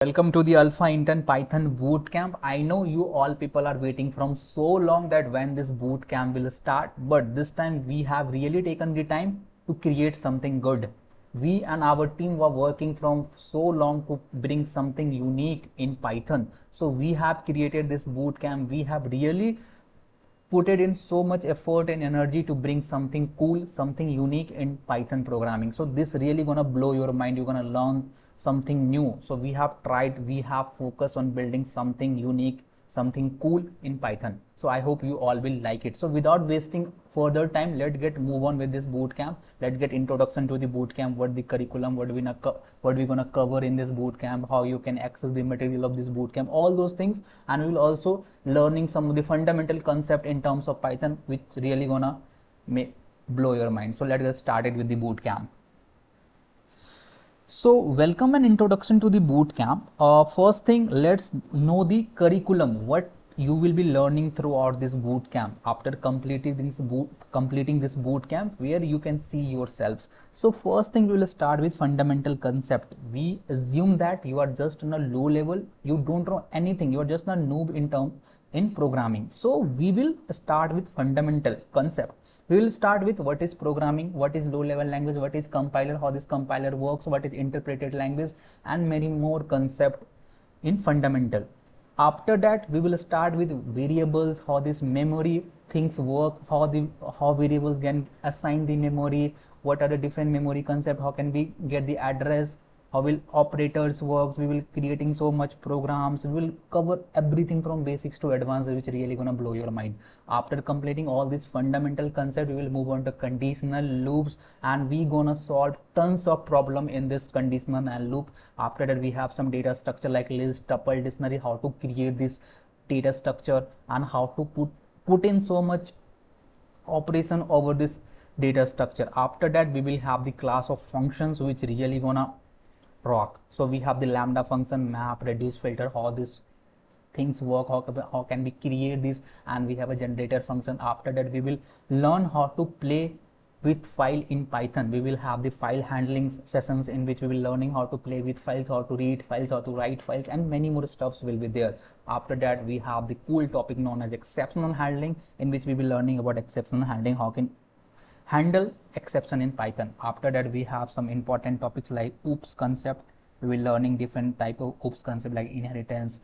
Welcome to the Alpha Intern Python Bootcamp. I know you all people are waiting from so long that when this bootcamp will start, but this time we have really taken the time to create something good. We and our team were working from so long to bring something unique in Python. So we have created this bootcamp. We have really put it in so much effort and energy to bring something cool, something unique in Python programming. So this really gonna blow your mind. You're gonna learn something new. So we have tried, we have focused on building something unique, something cool in Python. So I hope you all will like it. So without wasting further time, let's get move on with this boot camp. Let's get introduction to the boot camp, what the curriculum, what we gonna cover in this boot camp, how you can access the material of this boot camp, all those things. And we will also learning some of the fundamental concept in terms of Python, which really gonna blow your mind. So let's get started with the boot camp. So welcome and introduction to the boot camp. First thing, let's know the curriculum, what you will be learning throughout this boot camp after completing this boot camp, where you can see yourselves. So first thing, we will start with fundamental concept. We assume that you are just on a low level, you don't know anything, you are just a noob in programming. So we will start with fundamental concept. We will start with what is programming, what is low level language, what is compiler, how this compiler works, what is interpreted language, and many more concepts in fundamental. After that, we will start with variables, how this memory things work, how variables can assign the memory, what are the different memory concept, how can we get the address, how will operators works. We will creating so much programs. We will cover everything from basics to advanced, which really gonna blow your mind. After completing all this fundamental concept, we will move on to conditional loops, and we gonna solve tons of problem in this conditional and loop. After that, we have some data structure like list, tuple, dictionary, how to create this data structure, and how to put in so much operation over this data structure. After that, we will have the class of functions, which really gonna rock. So we have the lambda function, map, reduce, filter, how these things work, how can we create this, and we have a generator function. After that, we will learn how to play with file in Python. We will have the file handling sessions in which we will learning how to play with files, how to read files, how to write files, and many more stuffs will be there. After that, we have the cool topic known as exceptional handling, in which we will learning about exceptional handling, how can handle exception in Python. After that, we have some important topics like OOPS concept. We will learning different type of OOPS concept like inheritance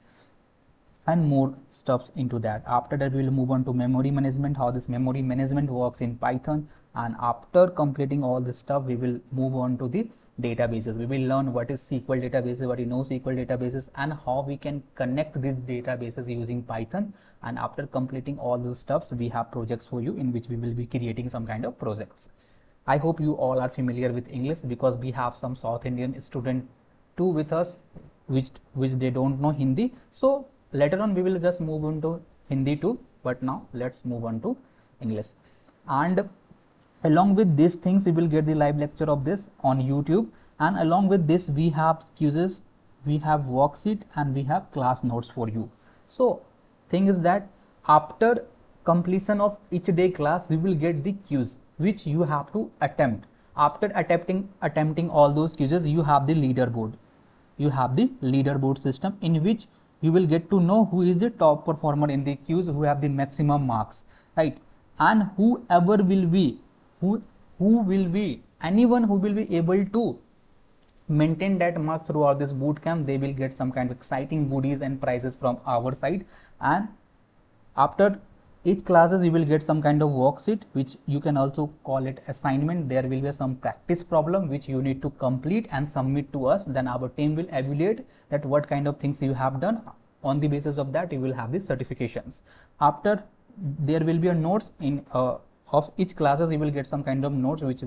and more stuffs into that. After that, we will move on to memory management, how this memory management works in Python. And after completing all this stuff, we will move on to the databases. We will learn what is SQL databases, what is NoSQL databases, and how we can connect these databases using Python. And after completing all those stuffs, we have projects for you in which we will be creating some kind of projects. I hope you all are familiar with English, because we have some South Indian student too with us, which they don't know Hindi. So later on we will just move on to Hindi too, but now let's move on to English. And along with these things, we will get the live lecture of this on YouTube, and along with this we have quizzes, we have worksheet, and we have class notes for you. So thing is that after completion of each day class, we will get the quiz which you have to attempt. After attempting all those quizzes, you have the leaderboard. You have the leaderboard system in which you will get to know who is the top performer in the quiz, who have the maximum marks, right? And whoever will be anyone who will be able to maintain that mark throughout this boot camp, they will get some kind of exciting goodies and prizes from our side. And after each classes, you will get some kind of worksheet, which you can also call it assignment. There will be some practice problem which you need to complete and submit to us. Then our team will evaluate that what kind of things you have done. On the basis of that, you will have the certifications. After, there will be a notes in of each classes. You will get some kind of notes which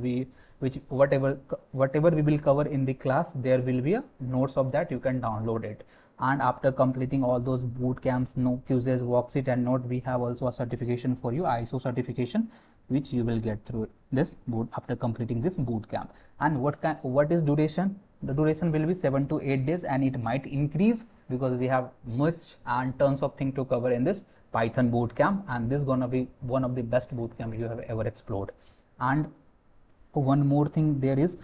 whatever we will cover in the class, there will be a notes of that, you can download it. And after completing all those boot camps, no quizzes, worksheet, and note, we have also a certification for you, ISO certification, which you will get through this boot after completing this boot camp. And what is duration? The duration will be 7 to 8 days, and it might increase because we have much and tons of things to cover in this Python boot camp, and this is gonna be one of the best boot camp you have ever explored. And one more thing there is,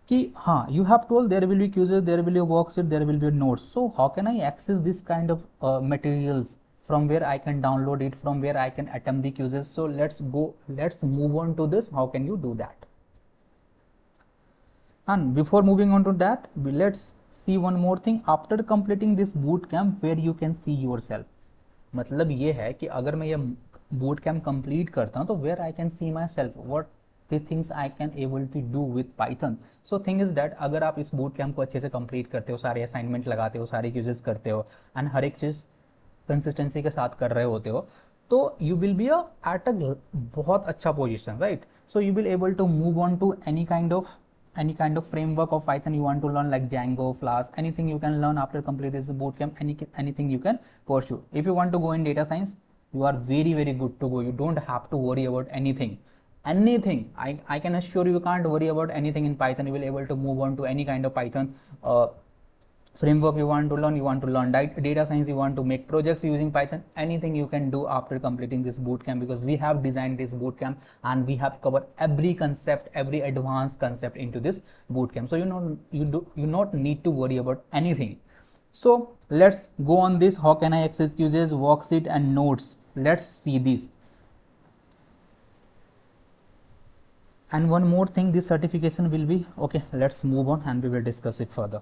कि हाँ, you have told there will be quizzes, there will be a worksheet, there will be notes. So how can I access this kind of materials? From where I can download it, from where I can attempt the quizzes. So let's move on to this. How can you do that? And before moving on to that, let's see one more thing. After completing this boot camp, where you can see yourself. मतलब ये है कि अगर मैं ये boot camp complete करता हूँ तो where I can see my self what the things I can able to do with Python. So thing is that अगर आप इस बूट कैम्प को अच्छे से कंप्लीट करते हो, सारे असाइनमेंट लगाते हो, सारे क्यूजेस करते हो एंड हर एक चीज़ कंसिस्टेंसी के साथ कर रहे होते हो, तो you will be at a बहुत अच्छा position, right. So you will able to move on to any kind of framework of Python you want to learn, like Django, Flask, anything you can learn after complete this bootcamp. Anything you can pursue. If you want to go in data science, you are very good to go. You don't have to worry about anything. I can assure you can't worry about anything in Python. You will able to move on to any kind of Python framework you want to learn data science, you want to make projects using Python, anything you can do after completing this bootcamp, because we have designed this bootcamp and we have covered every concept, every advanced concept into this bootcamp. So you not need to worry about anything. So let's go on this. How can I access quizzes, worksheet and notes? Let's see this. And one more thing, this certification will be okay. Let's move on and we will discuss it further.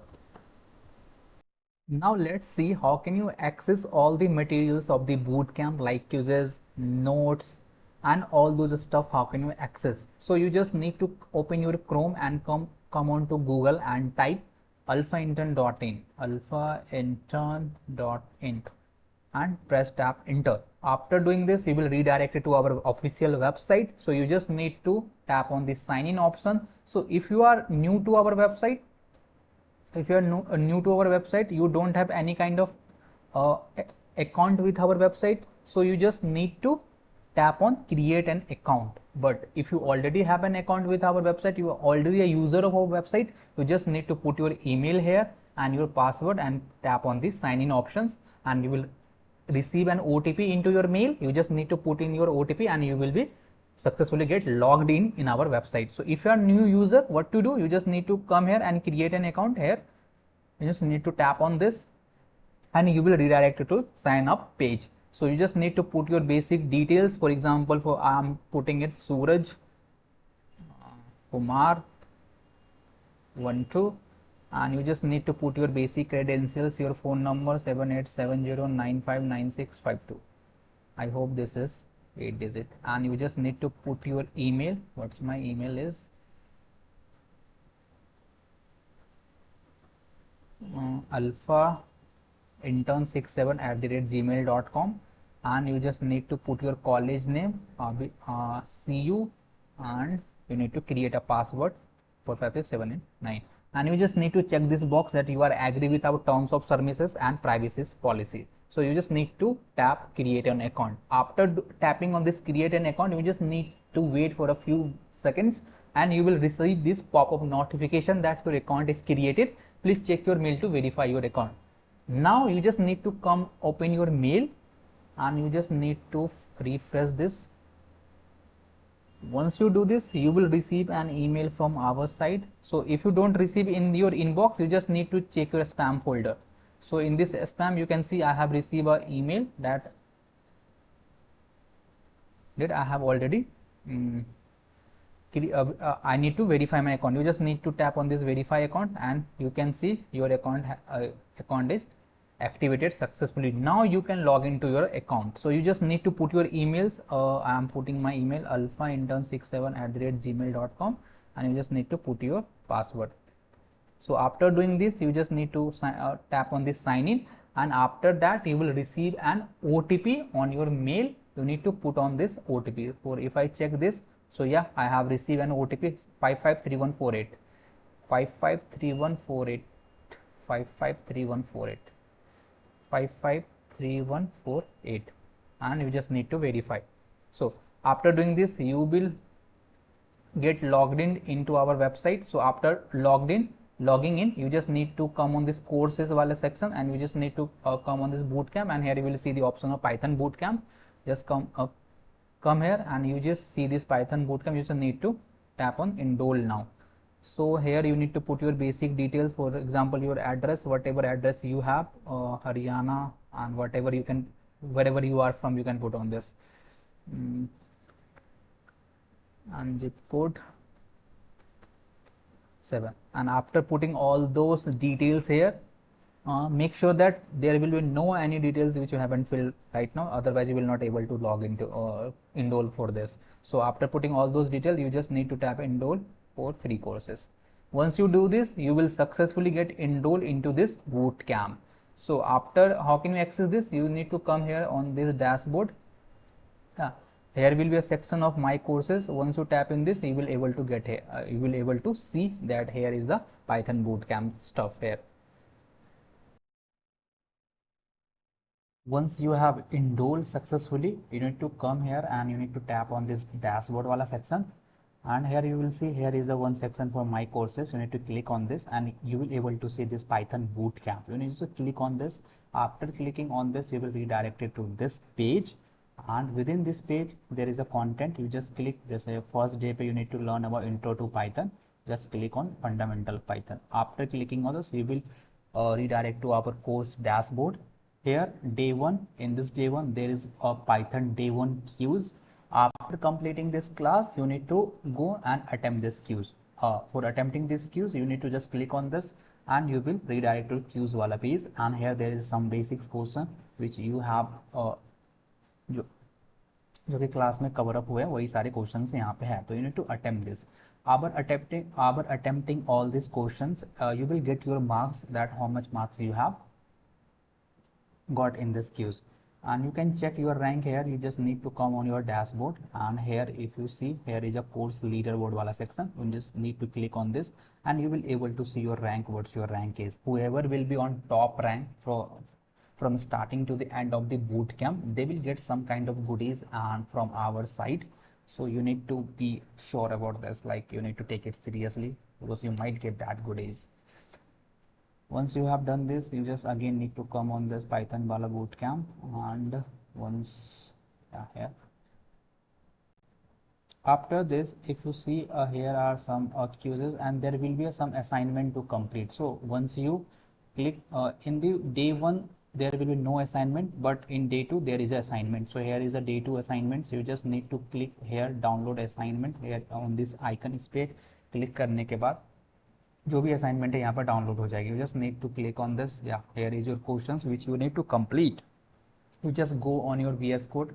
Now let's see how can you access all the materials of the bootcamp, like quizzes, notes and all those stuff. How can you access? So you just need to open your Chrome and come on to Google and type alphaintern.in and press tap enter. After doing this, you will redirect it to our official website. So you just need to tap on the sign in option. So if you are new to our website, you don't have any kind of account with our website, so you just need to tap on create an account. But if you already have an account with our website, you are already a user of our website, you just need to put your email here and your password and tap on the sign in options, and you will receive an OTP into your mail. You just need to put in your OTP and you will be successfully get logged in our website. So if you are new user, what to do? You just need to come here and create an account here. You just need to tap on this and you will redirect it to sign up page. So you just need to put your basic details. For example, for I'm putting it Suraj Kumar 12, and you just need to put your basic credentials, your phone number 7870959652. I hope this is 8 digit, and you just need to put your email. What's my email is alphaintern67@gmail.com, and you just need to put your college name, CU, and you need to create a password for 5, 6, 7 and 9, and you just need to check this box that you are agree with our terms of services and privacy policy. So you just need to tap create an account. After tapping on this create an account, you just need to wait for a few seconds and you will receive this pop-up notification that your account is created. Please check your mail to verify your account. Now you just need to come open your mail and you just need to refresh this. Once you do this, you will receive an email from our side. So if you don't receive in your inbox, you just need to check your spam folder. So in this spam, you can see I have received an email that I have already I need to verify my account. You just need to tap on this verify account and you can see your account is activated successfully. Now you can log into your account. So you just need to put your emails. I am putting my email alphaintern67@gmail.com, and you just need to put your password. So after doing this, you just need to tap on this sign in, and after that you will receive an OTP on your mail. You need to put on this OTP. For if I check this, so yeah, I have received an OTP 553148, 553148, 553148, 553148, and you just need to verify. So after doing this, you will get logged in into our website. So after logging in, you just need to come on this courses wala section and you just need to come on this bootcamp, and here you will see the option of Python bootcamp. Just come here and you just see this Python bootcamp. You just need to tap on enroll now. So here you need to put your basic details, for example your address, whatever address you have, Haryana, and whatever you can, wherever you are from, you can put on this. And zip code 7. And after putting all those details here, make sure that there will be no any details which you haven't filled right now, otherwise you will not able to log into enroll for this. So after putting all those details, you just need to tap enroll for free courses. Once you do this, you will successfully get enrolled into this boot camp. So after, how can you access this? You need to come here on this dashboard. Here will be a section of my courses. Once you tap in this, you will able to get here, you will able to see that here is the Python bootcamp stuff here. Once you have enrolled successfully, you need to come here and you need to tap on this dashboard wala section, and here you will see here is a one section for my courses. You need to click on this and you will able to see this Python bootcamp. You need to click on this. After clicking on this, you will redirect it to this page, and within this page there is a content. You just click this first day you need to learn about intro to Python. Just click on fundamental Python. After clicking on this, you will redirect to our course dashboard. Here day 1, in this day 1 there is a Python day 1 quiz. After completing this class, you need to go and attempt this quiz. For attempting this quiz, you need to just click on this and you will redirect to quiz wala page, and here there is some basics question which you have जो कि class में cover up हुए वही सारे questions यहाँ पे है. तो you need to attempt this. After attempting all these questions, you will get your marks, that how much marks you have got in this quiz, and you can check your rank here. You just need to come on your dashboard, and here if you see here is a course leaderboard wala section. You just need to click on this and you will able to see your rank, what's your rank is. Whoever will be on top rank from starting to the end of the boot camp, they will get some kind of goodies and from our side. So you need to be sure about this, like you need to take it seriously because you might get that goodies. Once you have done this, you just again need to come on this Python wala boot camp, and once here after this, if you see here are some quizzes and there will be some assignment to complete. So once you click in the day 1 there will be no assignment, but in day 2 there is an assignment. So here is a day 2 assignment. So you just need to click here download assignment here on this icon. इस पे click करने के बाद जो भी assignment है यहाँ पर डाउनलोड हो जाएगी. You just need to click on this. या here is your questions which you need to complete. You just go on your VS code.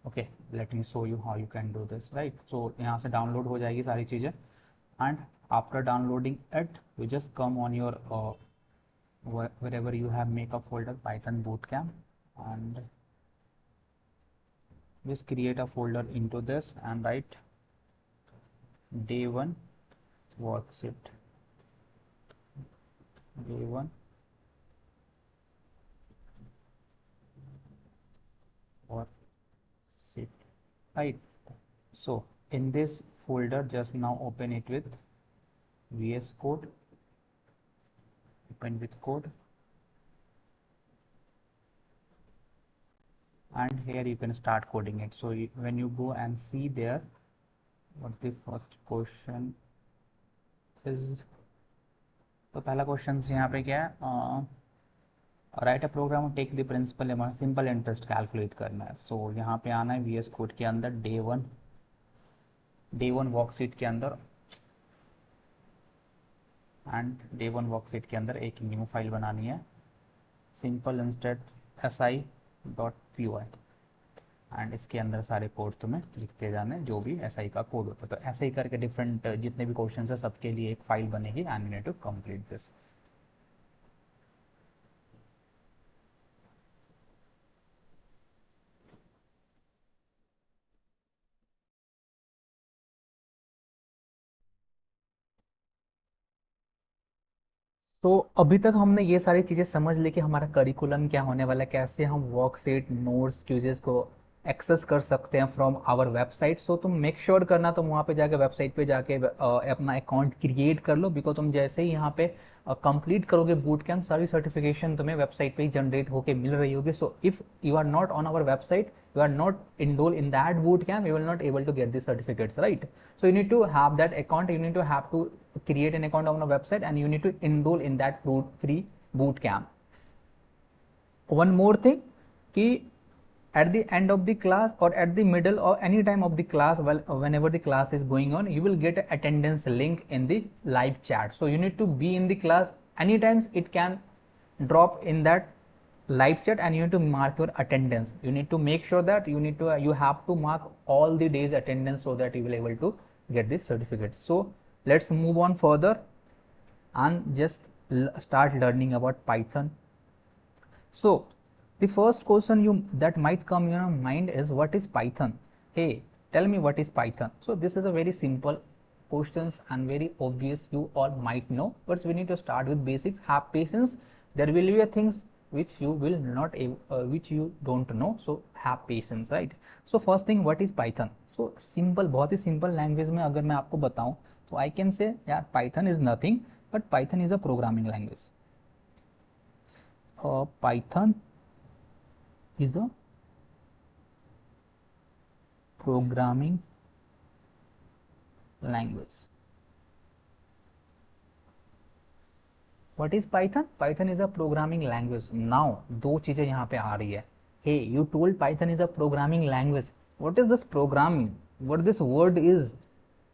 Okay, let me show you how you can do this, right. So यहाँ से download हो जाएगी सारी चीज़ें, and after downloading it you just come on your wherever you have make a folder Python bootcamp, and just create a folder into this and write day 1 worksheet. Day 1 worksheet, right. So in this folder just now open it with VS code. Open with code, and here you can start coding it. So when you go and see there what the first question is, तो पहला question यहाँ पे क्या है, write a program take the principal simple interest calculate करना है. सो यहाँ पे आना है VS कोड के अंदर डे 1 वर्कशीट के अंदर, एंड डे 1 वर्कशीट के अंदर एक न्यू फाइल बनानी है सिंपल इंस्टेंट si.py, एंड इसके अंदर सारे कोड तुम्हें लिखते जाने जो भी SI का कोड होता है. तो ऐसे ही करके डिफरेंट जितने भी क्वेश्चन है सबके लिए एक फाइल बनेगी, and you need to complete this. तो अभी तक हमने ये सारी चीज़ें समझ ली कि हमारा करिकुलम क्या होने वाला है, कैसे हम वर्कशीट, नोट्स, क्विज़ेस को एक्सेस कर सकते हैं फ्रॉम आवर वेबसाइट। सो तुम मेक श्योर करना तुम वहाँ पे जाके वेबसाइट पे जाके अपना अकाउंट क्रिएट कर लो, बिकॉज तुम जैसे ही यहाँ पे कंप्लीट करोगे बूट कैम्प, सारी सर्टिफिकेशन तुम्हें वेबसाइट पे ही जनरेट होके मिल रही होगी। So if you are not on our website, you are not enrolled in that boot camp, you will not able to get the certificates, right? So you need to have that account, you need to have to create an account on a website, and you need to enroll in that free boot camp. One more thing, कि at the end of the class or at the middle or any time of the class, well, whenever the class is going on, you will get an attendance link in the live chat. So you need to be in the class anytime. It can drop in that live chat and you need to mark your attendance. You need to make sure that you have to mark all the days attendance so that you will able to get the certificate. So let's move on further and just start learning about Python. So the first question that might come in your mind is, what is Python? Hey, tell me what is Python. So this is a very simple questions and very obvious, you all might know, but we need to start with basics. Have patience, there will be a things which you will not which you don't know, so have patience, right? So first thing, what is Python? So simple, बहुत ही simple language में अगर मैं आपको बताऊं तो I can say यार Python is nothing but Python is a programming language. Python is a programming language. What is Python? Python is a programming language. Now, दो चीजें यहाँ पे आ रही है. Hey, you told Python is a programming language. What is this programming? What this word is?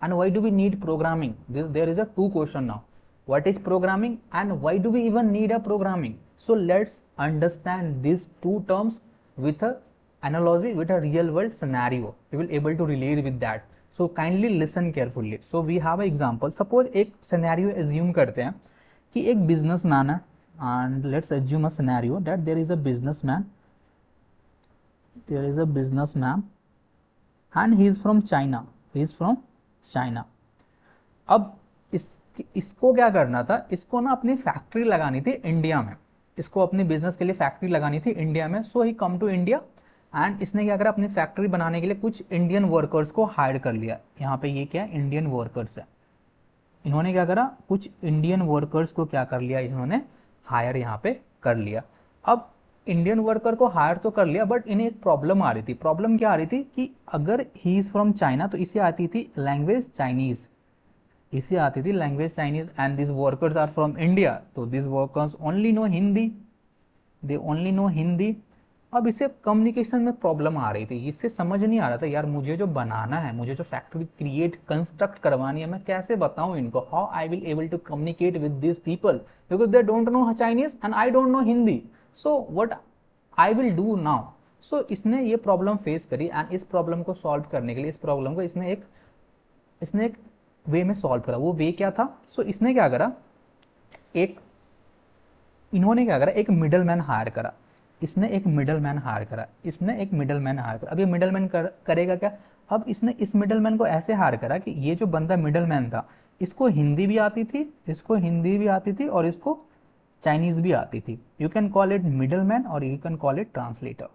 And why do we need programming? There is a two question now. What is programming and why do we even need a programming? So let's understand these two terms with a analogy, with a real world scenario. We will able to relate with that. So kindly listen carefully. So we have an example. Suppose एक scenario assume करते हैं कि एक businessman है, and let's assume a scenario that there is a businessman and he is from China. अब इसको क्या करना था, इसको ना अपनी फैक्ट्री लगानी थी इंडिया में, इसको अपने बिजनेस के लिए फैक्ट्री लगानी थी इंडिया में. सो ही कम टू इंडिया एंड इसने क्या करा, अपनी फैक्ट्री बनाने के लिए कुछ इंडियन वर्कर्स को हायर कर लिया. यहाँ पे ये क्या है, इंडियन वर्कर्स है. इन्होंने क्या करा, कुछ इंडियन वर्कर्स को क्या कर लिया, इन्होंने हायर यहाँ पे कर लिया. अब इंडियन वर्कर को हायर तो कर लिया, बट इन्हें एक प्रॉब्लम आ रही थी. प्रॉब्लम क्या आ रही थी कि अगर ही इज फ्रॉम चाइना तो इसे आती थी language Chinese, and this workers are from India, तो this workers only know Hindi. अब इसे कम्युनिकेशन में प्रॉब्लम आ रही थी, इससे समझ नहीं आ रहा था यार मुझे जो बनाना है, मुझे जो फैक्ट्री क्रिएट कंस्ट्रक्ट करवानी है, मैं कैसे बताऊं इनको, how I will able to communicate with this people because they don't know Chinese and I don't know Hindi. So what I will do now. So इसने ये प्रॉब्लम फेस करी एंड इस प्रॉब्लम को सॉल्व करने के लिए, इस प्रॉब्लम को इसने एक वे में सॉल्व करा. वो वे क्या था, सो इसने क्या करा, इन्होंने क्या करा, एक मिडलमैन हायर करा. इसने एक मिडलमैन हायर करा. अब ये मिडलमैन करेगा क्या, अब इसने इस मिडलमैन को ऐसे हायर करा कि ये जो बंदा मिडलमैन था, इसको हिंदी भी आती थी और इसको चाइनीज भी आती थी. You can call it middleman और you can call it translator.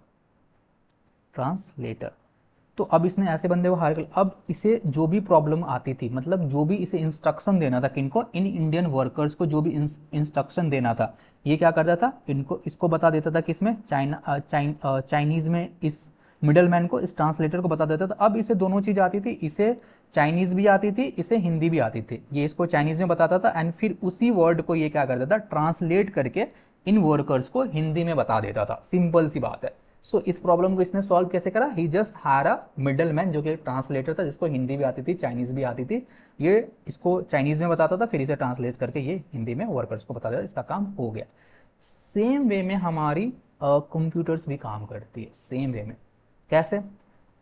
तो अब इसने ऐसे बंदे को हायर कर. अब इसे जो भी प्रॉब्लम आती थी, मतलब जो भी इसे इंस्ट्रक्शन देना था, किनको, इन इंडियन वर्कर्स को जो भी इंस्ट्रक्शन देना था, ये क्या करता था, इसको बता देता था कि इसमें चाइनीज में इस मिडलमैन को, इस ट्रांसलेटर को बता देता था. अब इसे दोनों चीज आती थी, इसे चाइनीज भी आती थी, इसे हिंदी भी आती थी. ये इसको चाइनीज में बताता था एंड फिर उसी वर्ड को ये क्या करता था, ट्रांसलेट करके इन वर्कर्स को हिंदी में बता देता था. सिंपल सी बात है. सो इस प्रॉब्लम को इसने सॉल्व कैसे करा, ही जस्ट हायर अ मिडलमैन जो कि ट्रांसलेटर था, जिसको हिंदी भी आती थी, चाइनीज भी आती थी. ये इसको चाइनीज में बताता था, फिर इसे ट्रांसलेट करके ये हिंदी में वर्कर्स को बता देता. इसका काम हो गया. सेम वे में हमारी कंप्यूटर्स भी काम करती है. सेम वे में कैसे,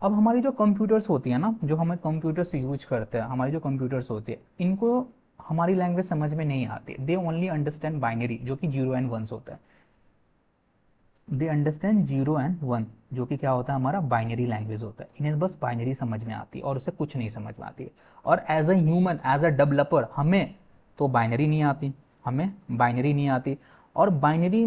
अब हमारी जो कंप्यूटर्स होती है ना, जो हमें कंप्यूटर्स यूज करते हैं, हमारी जो कंप्यूटर्स होती है, इनको हमारी लैंग्वेज समझ में नहीं आती. दे ओनली अंडरस्टैंड बाइनरी, जो कि 0 एंड 1 होता है. दे अंडरस्टैंड 0 एंड 1, जो कि क्या होता है, हमारा बाइनरी लैंग्वेज होता है. इन्हें बस बाइनरी समझ में आती है और उसे कुछ नहीं समझ में आती है. और as a human, as a developer, हमें तो बाइनरी नहीं आती, और बाइनरी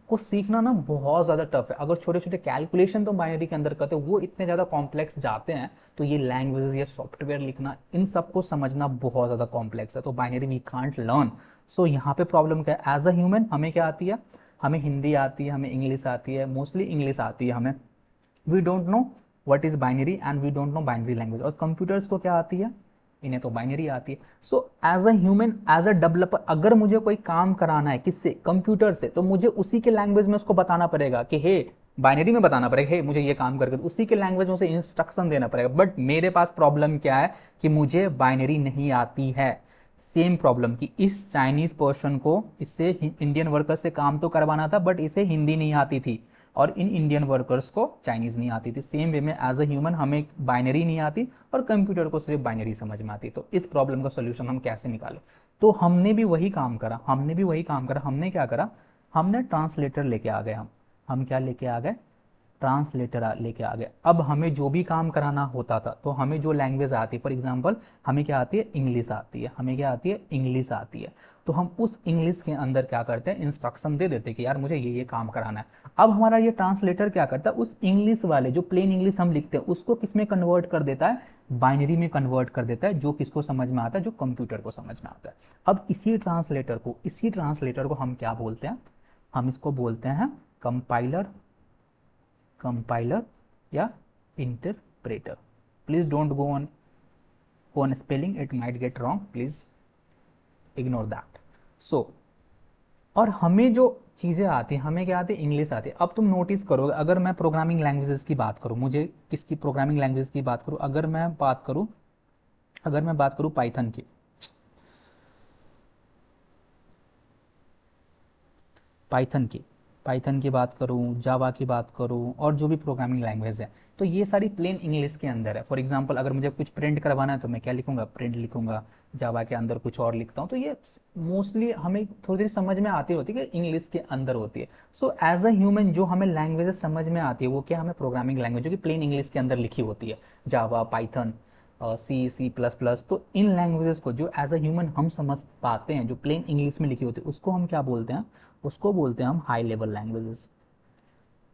को सीखना ना बहुत ज़्यादा टफ है। अगर छोटे छोटे कैलकुलेशन तो बाइनरी के अंदर करते हो, वो इतने ज़्यादा कॉम्प्लेक्स जाते हैं, तो ये लैंग्वेजेस या सॉफ्टवेयर लिखना, इन सबको समझना बहुत ज़्यादा कॉम्प्लेक्स है। तो बाइनरी वी कांट लर्न। सो यहाँ पे प्रॉब्लम क्या है, एज अ ह्यूमन हमें क्या आती है, हमें हिंदी आती है, हमें इंग्लिश आती है, मोस्टली इंग्लिश आती है हमें। We don't know what is binary and we don't know binary language. और कंप्यूटर्स को क्या आती है, इन्हें तो बाइनरी आती है। So as a human, as a developer, अगर मुझे कोई काम कराना है किससे, कंप्यूटर से, तो मुझे उसी के लैंग्वेज में उसको बताना पड़ेगा कि हे, बाइनरी में बताना पड़ेगा, हे मुझे ये काम करके, तो उसी के लैंग्वेज में उसे इंस्ट्रक्शन देना पड़ेगा। बट मेरे पास प्रॉब्लम क्या है कि मुझे बाइनरी नहीं आती है। सेम प्रॉब्लम कि इस चाइनीज पर्सन को इससे इंडियन वर्कर से काम तो करवाना था, बट इसे हिंदी नहीं आती थी, और इन इंडियन वर्कर्स को चाइनीज नहीं आती थी। सेम वे में एज अ ह्यूमन हमें बाइनरी नहीं आती और कंप्यूटर को सिर्फ बाइनरी समझ में आती। तो इस प्रॉब्लम का सोल्यूशन हम कैसे निकालें? तो हमने भी वही काम करा, हमने क्या करा, हमने ट्रांसलेटर लेके आ गए। हम क्या लेके आ गए, ट्रांसलेटर लेके आ गए। अब हमें जो भी काम कराना होता था, तो हमें जो लैंग्वेज आती है, फॉर एग्जांपल हमें क्या आती है, इंग्लिश आती है, हमें क्या आती है, इंग्लिश आती है, तो हम उस इंग्लिश के अंदर क्या करते हैं, इंस्ट्रक्शन दे देते हैं कि यार मुझे ये काम कराना है। अब हमारा ये ट्रांसलेटर क्या करता है, उस इंग्लिश वाले जो प्लेन इंग्लिश हम लिखते हैं उसको किस में कन्वर्ट कर देता है, बाइनरी में कन्वर्ट कर देता है, जो किसको समझ में आता है, जो कंप्यूटर को समझ में आता है। अब इसी ट्रांसलेटर को हम क्या बोलते हैं, हम इसको बोलते हैं कंपाइलर या interpreter. Please don't go on spelling, it might get wrong, please ignore that. So और हमें जो चीज़ें आती हैं, हमें क्या आती है, इंग्लिश आती है। अब तुम नोटिस करोगे, अगर मैं प्रोग्रामिंग लैंग्वेजेस की बात करूँ, मुझे किसकी प्रोग्रामिंग लैंग्वेज की बात करूँ, अगर मैं बात करूँ पाइथन की, पाइथन की पाइथन की बात करूँ, जावा की बात करूँ, और जो भी प्रोग्रामिंग लैंग्वेज है, तो ये सारी प्लेन इंग्लिश के अंदर है। फॉर एग्जांपल अगर मुझे कुछ प्रिंट करवाना है तो मैं क्या लिखूंगा, प्रिंट लिखूंगा। जावा के अंदर कुछ और लिखता हूँ, तो ये मोस्टली हमें थोड़ी देर समझ में आती होती है कि इंग्लिश के अंदर होती है। सो एज अ ह्यूमन जो हमें लैंग्वेजेस समझ में आती है वो क्या, हमें प्रोग्रामिंग लैंग्वेज जो कि प्लेन इंग्लिश के अंदर लिखी होती है, जावा, पाइथन, सी++। तो इन लैंग्वेजेस को जो एज अ ह्यूमन हम समझ पाते हैं, जो प्लेन इंग्लिश में लिखी होती है, उसको हम क्या बोलते हैं, उसको बोलते हैं हम high level languages,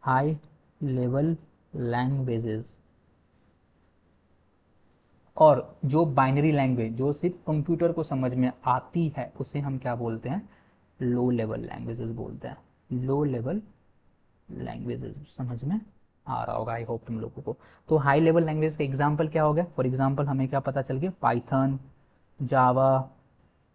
high level languages. और जो बाइनरी लैंग्वेज जो सिर्फ कंप्यूटर को समझ में आती है, उसे हम क्या बोलते हैं, लो लेवल लैंग्वेजेस बोलते हैं। लो लेवल लैंग्वेजेस समझ में आ रहा होगा आई होप तुम लोगों को। तो हाई लेवल लैंग्वेज का एग्जांपल क्या हो गया, फॉर एग्जांपल हमें क्या पता चल गया, पाइथन, जावा,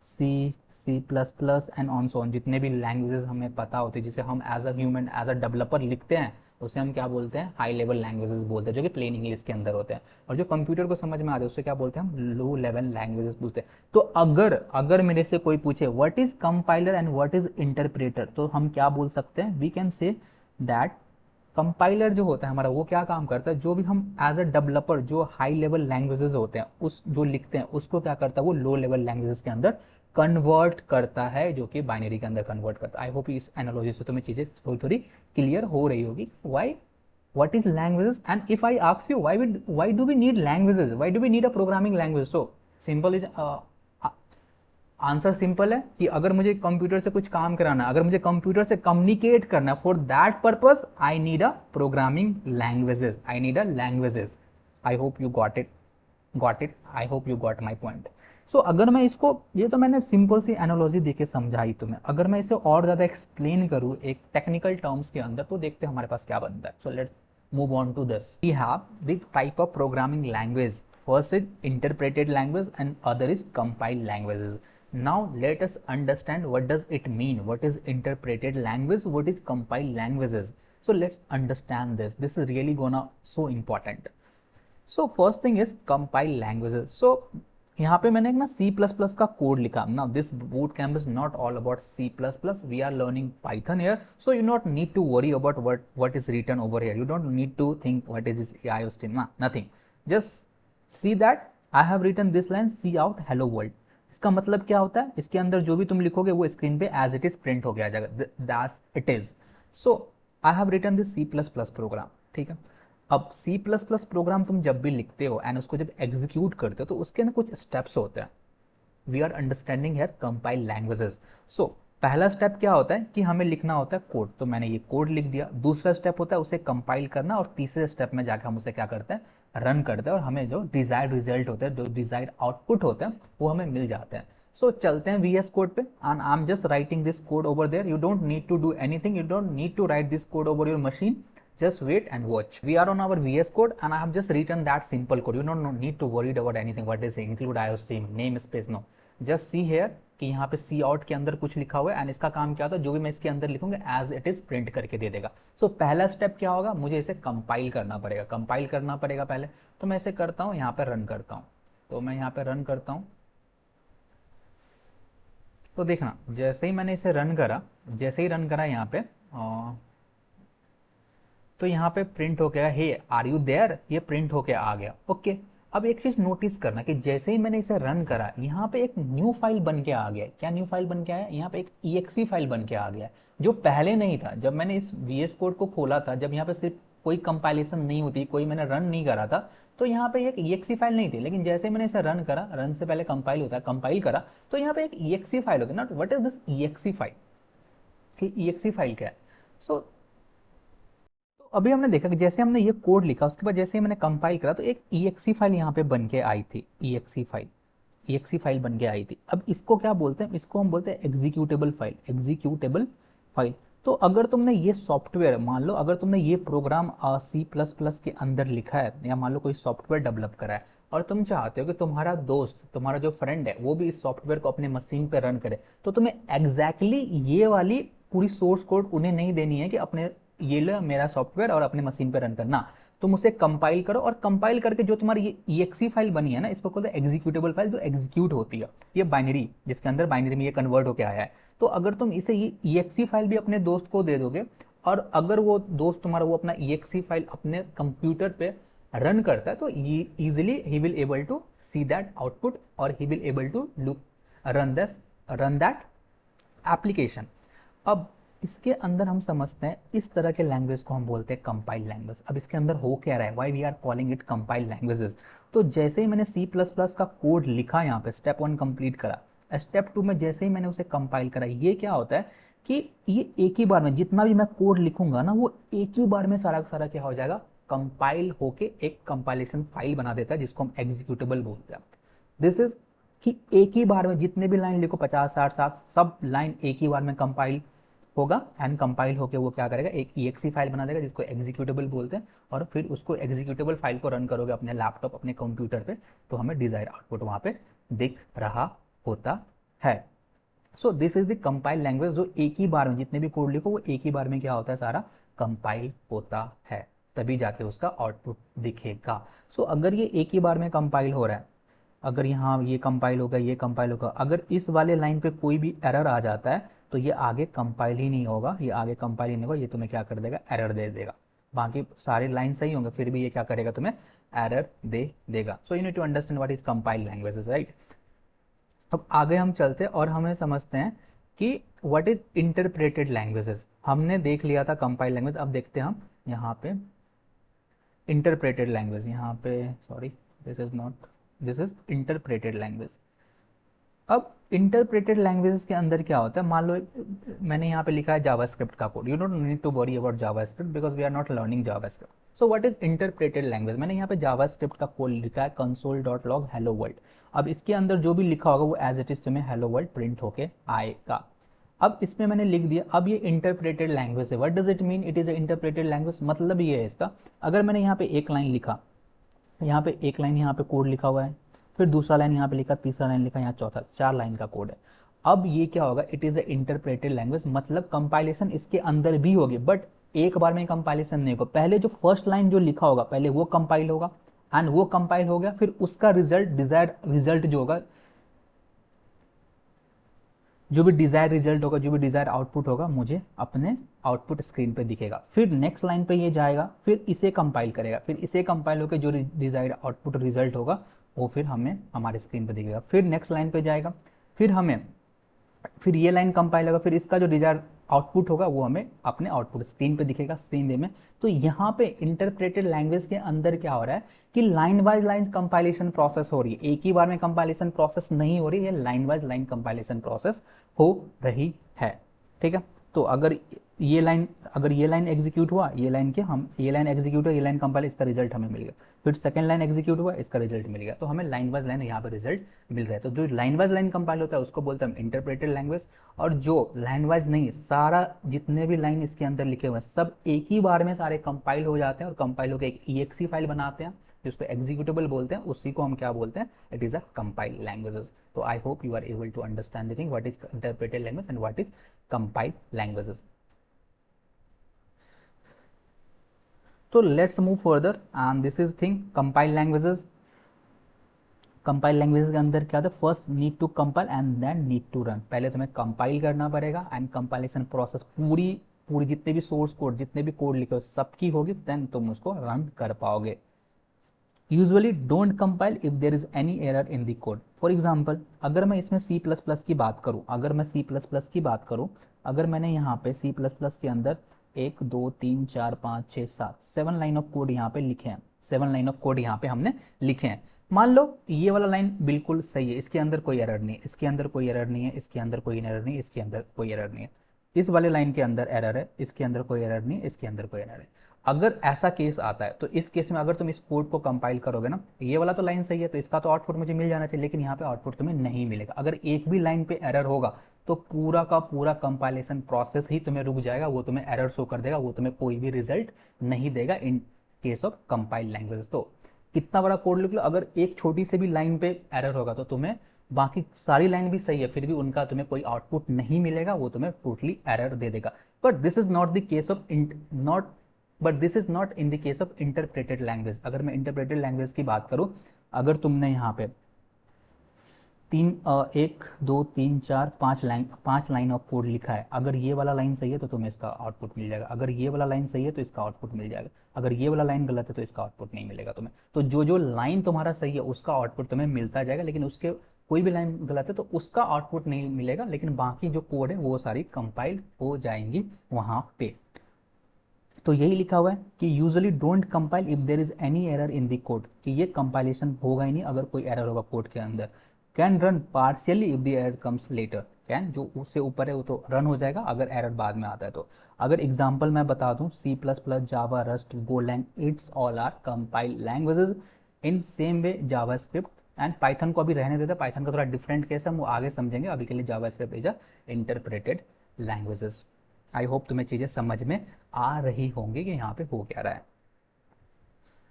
सी++ एंड ऑन सो ऑन। जितने भी लैंग्वेजेस हमें पता होते हैं, जिसे हम as a human, as a developer लिखते हैं, उसे हम क्या बोलते हैं, हाई लेवल लैंग्वेजेस बोलते हैं, जो कि प्लेन इंग्लिश के अंदर होते हैं। और जो कंप्यूटर को समझ में आते हैं उसे क्या बोलते हैं, हम लो लेवल लैंग्वेजेस बोलते हैं। तो अगर अगर मेरे से कोई पूछे what is compiler and what is interpreter, तो हम क्या बोल सकते हैं, we can say that compiler जो होता है हमारा, वो क्या काम करता है, जो भी हम एज अ डेवलपर जो हाई लेवल लैंग्वेजेस होते हैं उस जो लिखते हैं उसको क्या करता है, वो लो लेवल लैंग्वेजेस के अंदर कन्वर्ट करता है, जो कि बाइनरी के अंदर कन्वर्ट करता है। आई होप इस एनालॉजी से तुम्हें चीजें थोड़ी थोड़ी क्लियर हो रही होगी। Why, what is languages, and if I ask you why do we need languages, why do we need a programming language? So simple is answer simple है कि अगर मुझे कंप्यूटर से कुछ काम कराना, अगर मुझे कंप्यूटर से कम्युनिकेट करना, for that purpose I need a programming languages, I need a languages. I hope you got it, I hope you got my point. So अगर मैं इसको, ये तो मैंने सिंपल सी एनालॉजी देके समझाई तुम्हें, अगर मैं इसे और ज़्यादा एक्सप्लेन करूँ एक टेक्निकल टर्म्स के अंदर, तो देखते हैं हमारे पास क्या बनता है। So let's move on to this. We have the type of programming language. First is interpreted language and other is compiled languages. Now let us understand what does it mean. What is interpreted language? What is compiled languages? So let's understand this. This is really gonna so important. So first thing is compiled languages. So यहाँ पे मैंने एक ना C++ का code लिखा. Now this boot camp is not all about C++. We are learning Python here, so you not need to worry about what is written over here. You don't need to think what is this AI stream. Nah, nothing. Just see that I have written this line, see out hello world. इसका मतलब क्या होता है, इसके अंदर जो भी तुम लिखोगे वो स्क्रीन पे एज इट इज प्रिंट हो गया जाएगा, that's it is. So I have written this C++ program, ठीक है। अब C++ प्रोग्राम तुम जब भी लिखते हो एंड उसको जब एग्जीक्यूट करते हो तो उसके अंदर कुछ स्टेप्स होते हैं। We are understanding here compile languages. So पहला स्टेप क्या होता है कि हमें लिखना होता है कोड, तो मैंने ये कोड लिख दिया। दूसरा स्टेप होता है उसे कंपाइल करना, और तीसरे स्टेप में जाकर हम उसे क्या करते हैं, रन करते हैं, और हमें जो डिजायर्ड रिजल्ट होता है, जो डिजायर्ड आउटपुट होता है, वो हमें मिल जाते हैं। सो चलते हैं VS कोड पे, and I am just writing this code over there. You don't need to do anything, you don't need to write this code over your machine. Just wait and watch. We are on our VS Code and I have just written that simple code. You don't need to worry about anything. What is include IOStream, namespace, no. Just see here कि यहाँ पे सी out के अंदर कुछ लिखा हुआ है, and इसका काम क्या होता है, जो भी मैं इसके अंदर लिखूंगा एज इट इज प्रिंट करके दे देगा। सो पहला स्टेप क्या होगा, मुझे इसे कंपाइल करना पड़ेगा, कंपाइल करना पड़ेगा पहले। तो मैं इसे करता हूँ, यहाँ पे रन करता हूँ। तो मैं यहाँ पे रन करता हूँ, तो देखना जैसे ही मैंने इसे रन करा, जैसे ही रन करा यहाँ पे तो यहाँ पे प्रिंट हो गया हे आर यू देयर, ये प्रिंट होके आ गया। ओके, अब एक चीज नोटिस करना कि जैसे ही मैंने इसे रन करा, यहाँ पे एक न्यू फाइल बन के आ गया। क्या न्यू फाइल बन के आया, यहाँ पे एक exe फाइल बन के आ गया, जो पहले नहीं था। जब मैंने इस VS कोड को खोला था, जब यहाँ पे सिर्फ कोई कंपाइलेशन नहीं होती, कोई मैंने रन नहीं करा था, तो यहाँ पे एक exe फाइल नहीं थी। लेकिन जैसे मैंने इसे रन करा, रन से पहले कंपाइल होता है, कंपाइल करा, तो यहाँ पे एक exe फाइल होगी। Not what is this exe file, कि exe फाइल क्या है। सो अभी हमने देखा कि जैसे हमने ये कोड लिखा, उसके बाद जैसे ही मैंने कंपाइल करा, तो एक exe फाइल यहाँ पे बन के आई थी। exe फाइल बन के आई थी। अब इसको क्या बोलते हैं, इसको हम बोलते हैं एग्जीक्यूटेबल फाइल, एग्जीक्यूटेबल फाइल। तो अगर तुमने ये सॉफ्टवेयर, मान लो अगर तुमने ये प्रोग्राम C++ के अंदर लिखा है, या मान लो कोई सॉफ्टवेयर डेवलप करा है, और तुम चाहते हो कि तुम्हारा दोस्त, तुम्हारा जो फ्रेंड है, वो भी इस सॉफ्टवेयर को अपने मशीन पे रन करे, तो तुम्हें एग्जैक्टली ये वाली पूरी सोर्स कोड उन्हें नहीं देनी है कि अपने ये लो मेरा सॉफ्टवेयर और अपने मशीन पे रन करना। तुम उसे कंपाइल करो, और कंपाइल करके जो तुम्हारी ये exe फाइल बनी है ना, इसको बोलते हैं एग्जीक्यूटेबल फाइल, जो एग्जीक्यूट होती है। ये बाइनरी, जिसके अंदर बाइनरी में ये कन्वर्ट होकर आया है। तो अगर तुम इसे ये exe फाइल भी अपने दोस्त को दे दोगे, और अगर वो दोस्त तुम्हारा वो अपना exe फाइल अपने कंप्यूटर पे रन करता है, तो easily he will able to see that output, और he will able to run that application. अब इसके अंदर हम समझते हैं, इस तरह के लैंग्वेज को हम बोलते हैं कंपाइल लैंग्वेज। अब इसके अंदर हो क्या रहा है, why we are calling it compile languages. तो जैसे ही मैंने C++ का कोड लिखा, यहाँ पे स्टेप 1 कंप्लीट करा, स्टेप 2 में जैसे ही मैंने उसे कंपाइल करा, ये क्या होता है कि ये एक ही बार में जितना भी मैं कोड लिखूंगा ना, वो एक ही बार में सारा सारा क्या हो जाएगा, कंपाइल होके एक कंपाइलेशन फाइल बना देता है, जिसको हम एग्जीक्यूटेबल बोलते हैं। दिस इज कि एक ही बार में जितने भी लाइन लिखो, 50, 60, 60 सब लाइन एक ही बार में कंपाइल होगा, एंड कंपाइल होके वो क्या करेगा, एक exe फाइल बना देगा, जिसको एग्जीक्यूटेबल बोलते हैं। और फिर उसको एग्जीक्यूटेबल फाइल को रन करोगे अपने लैपटॉप, अपने कंप्यूटर पे, तो हमें डिजायर आउटपुट वहां पे दिख रहा होता है। So this is the compile language, जो एक ही बार में जितने भी कोड लिखो, वो एक ही बार में क्या होता है, सारा कंपाइल होता है, तभी जाके उसका आउटपुट दिखेगा। सो अगर ये एक ही बार में कंपाइल हो रहा है, अगर यहाँ ये कंपाइल होगा, ये कंपाइल होगा, अगर इस वाले लाइन पे कोई भी एरर आ जाता है, तो ये आगे कंपाइल ही नहीं होगा, ये आगे कंपाइल ही नहीं होगा, ये तुम्हें क्या कर देगा, एरर दे देगा। बाकी सारे लाइन सही होंगे, फिर भी ये क्या करेगा, तुम्हें एरर दे देगा। So you need to understand what is compile languages, right. अब आगे हम चलते हैं और हमें समझते हैं कि व्हाट इज इंटरप्रेटेड लैंग्वेजेस। हमने देख लिया था कंपाइल लैंग्वेज, अब देखते हैं हम यहाँ पे इंटरप्रेटेड लैंग्वेज। यहाँ पे sorry, this is not, this is interpreted language. अब इंटरप्रेटेड लैंग्वेजेस के अंदर क्या होता है, मान लो मैंने यहाँ पे लिखा है जावास्क्रिप्ट का कोड। You don't need to worry about JavaScript because we are not learning JavaScript. So what is interpreted language, मैंने यहाँ पे जावास्क्रिप्ट का कोड लिखा है console.log hello world। अब इसके अंदर जो भी लिखा होगा वो एज इट इज तुम्हें हेलो वर्ल्ड प्रिंट होके आएगा। अब इसमें मैंने लिख दिया, अब ये इंटरप्रेटेड लैंग्वेज है। What does it mean, it is interpreted language, मतलब ये है इसका, अगर मैंने यहाँ पे एक लाइन लिखा, यहाँ पे एक लाइन यहाँ पे कोड लिखा हुआ है, फिर दूसरा लाइन यहाँ पे लिखा, तीसरा लाइन लिखा, यहाँ चौथा, 4 लाइन का कोड है। अब ये क्या होगा, it is a interpreted language, मतलब कंपाइलेशन इसके अंदर भी होगी, बट एक बार में कंपाइलेशन नहीं होगा। पहले जो फर्स्ट लाइन जो लिखा होगा, पहले वो कंपाइल होगा, एंड वो कंपाइल हो गया, फिर उसका रिजल्ट, डिजायर्ड रिजल्ट जो होगा, जो भी डिजायर रिजल्ट होगा, जो भी डिजायर आउटपुट होगा, मुझे अपने आउटपुट स्क्रीन पे दिखेगा। फिर नेक्स्ट लाइन पे ये जाएगा, फिर इसे कंपाइल करेगा, फिर इसे कंपाइल होकर जो डिजायर्ड आउटपुट रिजल्ट होगा वो फिर हमें हमारे स्क्रीन पे दिखेगा। फिर नेक्स्ट लाइन पे जाएगा, फिर हमें, फिर ये लाइन कंपाइल होगा, फिर इसका जो डिजायर आउटपुट होगा वो हमें अपने आउटपुट स्क्रीन पे दिखेगा सेम वे में। तो यहाँ पे इंटरप्रेटेड लैंग्वेज के अंदर क्या हो रहा है कि line by line compilation process हो रही है, एक ही बार में कंपाइलेशन प्रोसेस नहीं हो रही है, line by line compilation process हो रही है। ठीक है, तो अगर ये लाइन एग्जीक्यूट हुआ, ये लाइन एग्जीक्यूट हुआ, ये लाइन कंपाइल, इसका रिजल्ट हमें मिल गया, फिर सेकंड लाइन एग्जीक्यूट हुआ, इसका रिजल्ट मिल गया, तो हमें लाइन वाइज लाइन यहाँ पे रिजल्ट मिल रहा है। तो जो लाइन वाइज लाइन कंपाइल होता है उसको बोलते हैं हम इंटरप्रेटेड लैंग्वेज, और जो लाइन वाइज नहीं, सारा जितने भी लाइन इसके अंदर लिखे हुए हैं सब एक ही बार में सारे कंपाइल हो जाते हैं, और कंपाइल होकर एक EXE फाइल बनाते हैं जिसको एग्जीक्यूटेबल बोलते हैं, उसी को हम क्या बोलते हैं, it is a compile languages. तो I hope you are able to understand the thing what is interpreted language and what is compile languages. तो let's move further and this is thing compile languages. Compile language के अंदर क्या था, first need to compile and then need to run. पहले तुम्हें compile करना पड़ेगा and compilation process पूरी जितने भी सोर्स कोड, जितने भी कोड लिखे हो सबकी होगी, देन तुम उसको रन कर पाओगे। Usually don't compile if there is any error in the code. For example अगर मैं इसमें C++ की बात करूँ, अगर मैंने यहाँ पे C++ के अंदर 1 2 3 4 5 6 7 7 लाइन ऑफ कोड यहाँ पे लिखे हैं, 7 लाइन ऑफ कोड यहाँ पे हमने लिखे हैं। मान लो ये वाला लाइन बिल्कुल सही है, इसके अंदर कोई एरर नहीं है, इसके अंदर कोई एरर नहीं है, इसके अंदर कोई एरर नहीं है, इसके अंदर कोई एरर नहीं है, इस वाले लाइन के अंदर एरर है, इसके अंदर कोई एरर नहीं है, इसके अंदर कोई एरर है। अगर ऐसा केस आता है तो इस केस में अगर तुम इस कोड को कंपाइल करोगे ना, ये वाला तो लाइन सही है तो इसका तो आउटपुट मुझे मिल जाना चाहिए, लेकिन यहाँ पे आउटपुट तुम्हें नहीं मिलेगा। अगर एक भी लाइन पे एरर होगा तो पूरा का पूरा कंपाइलेशन प्रोसेस ही तुम्हें रुक जाएगा, वो तुम्हें एरर शो कर देगा, वो तुम्हें कोई भी रिजल्ट नहीं देगा in case of compile language. तो कितना बड़ा कोड लिख लो, अगर एक छोटी से भी लाइन पे एरर होगा तो तुम्हें बाकी सारी लाइन भी सही है फिर भी उनका तुम्हें कोई आउटपुट नहीं मिलेगा, वो तुम्हें टोटली एरर दे देगा। But this is not the case of this is not in the case of interpreted language. अगर मैं इंटरप्रेटेड लैंग्वेज की बात करूं, अगर तुमने यहाँ पे 1 2 3 4 5 लाइन ऑफ कोड लिखा है, अगर ये वाला लाइन सही है तो तुम्हें इसका आउटपुट मिल जाएगा, अगर ये वाला लाइन सही है तो इसका आउटपुट मिल जाएगा, अगर ये वाला लाइन गलत है तो इसका आउटपुट नहीं मिलेगा तुम्हें। तो जो लाइन तुम्हारा सही है उसका आउटपुट तुम्हें मिलता जाएगा, लेकिन उसके कोई भी लाइन गलत है तो उसका आउटपुट नहीं मिलेगा, लेकिन बाकी जो कोड है वो सारी कंपाइल हो जाएंगी वहां पे। तो यही लिखा हुआ है कि usually don't compile if there is any error in the code, कि ये कंपाइलेशन होगा ही नहीं अगर कोई एरर होगा कोड के अंदर। Can run partially if the error comes later, can जो उससे ऊपर है वो तो रन हो जाएगा अगर एरर बाद में आता है तो। अगर एग्जांपल मैं बता दूं, C++, Java, Rust, Golang, it's all are compile languages in same way JavaScript and Python को अभी रहने देते हैं, पाइथन का थोड़ा डिफरेंट केस है, हम वो आगे समझेंगे, अभी के लिए JavaScript is a interpreted languages. I hope तुम्हें चीज़ें समझ में आ रही होंगी कि यहाँ पे हो क्या रहा है।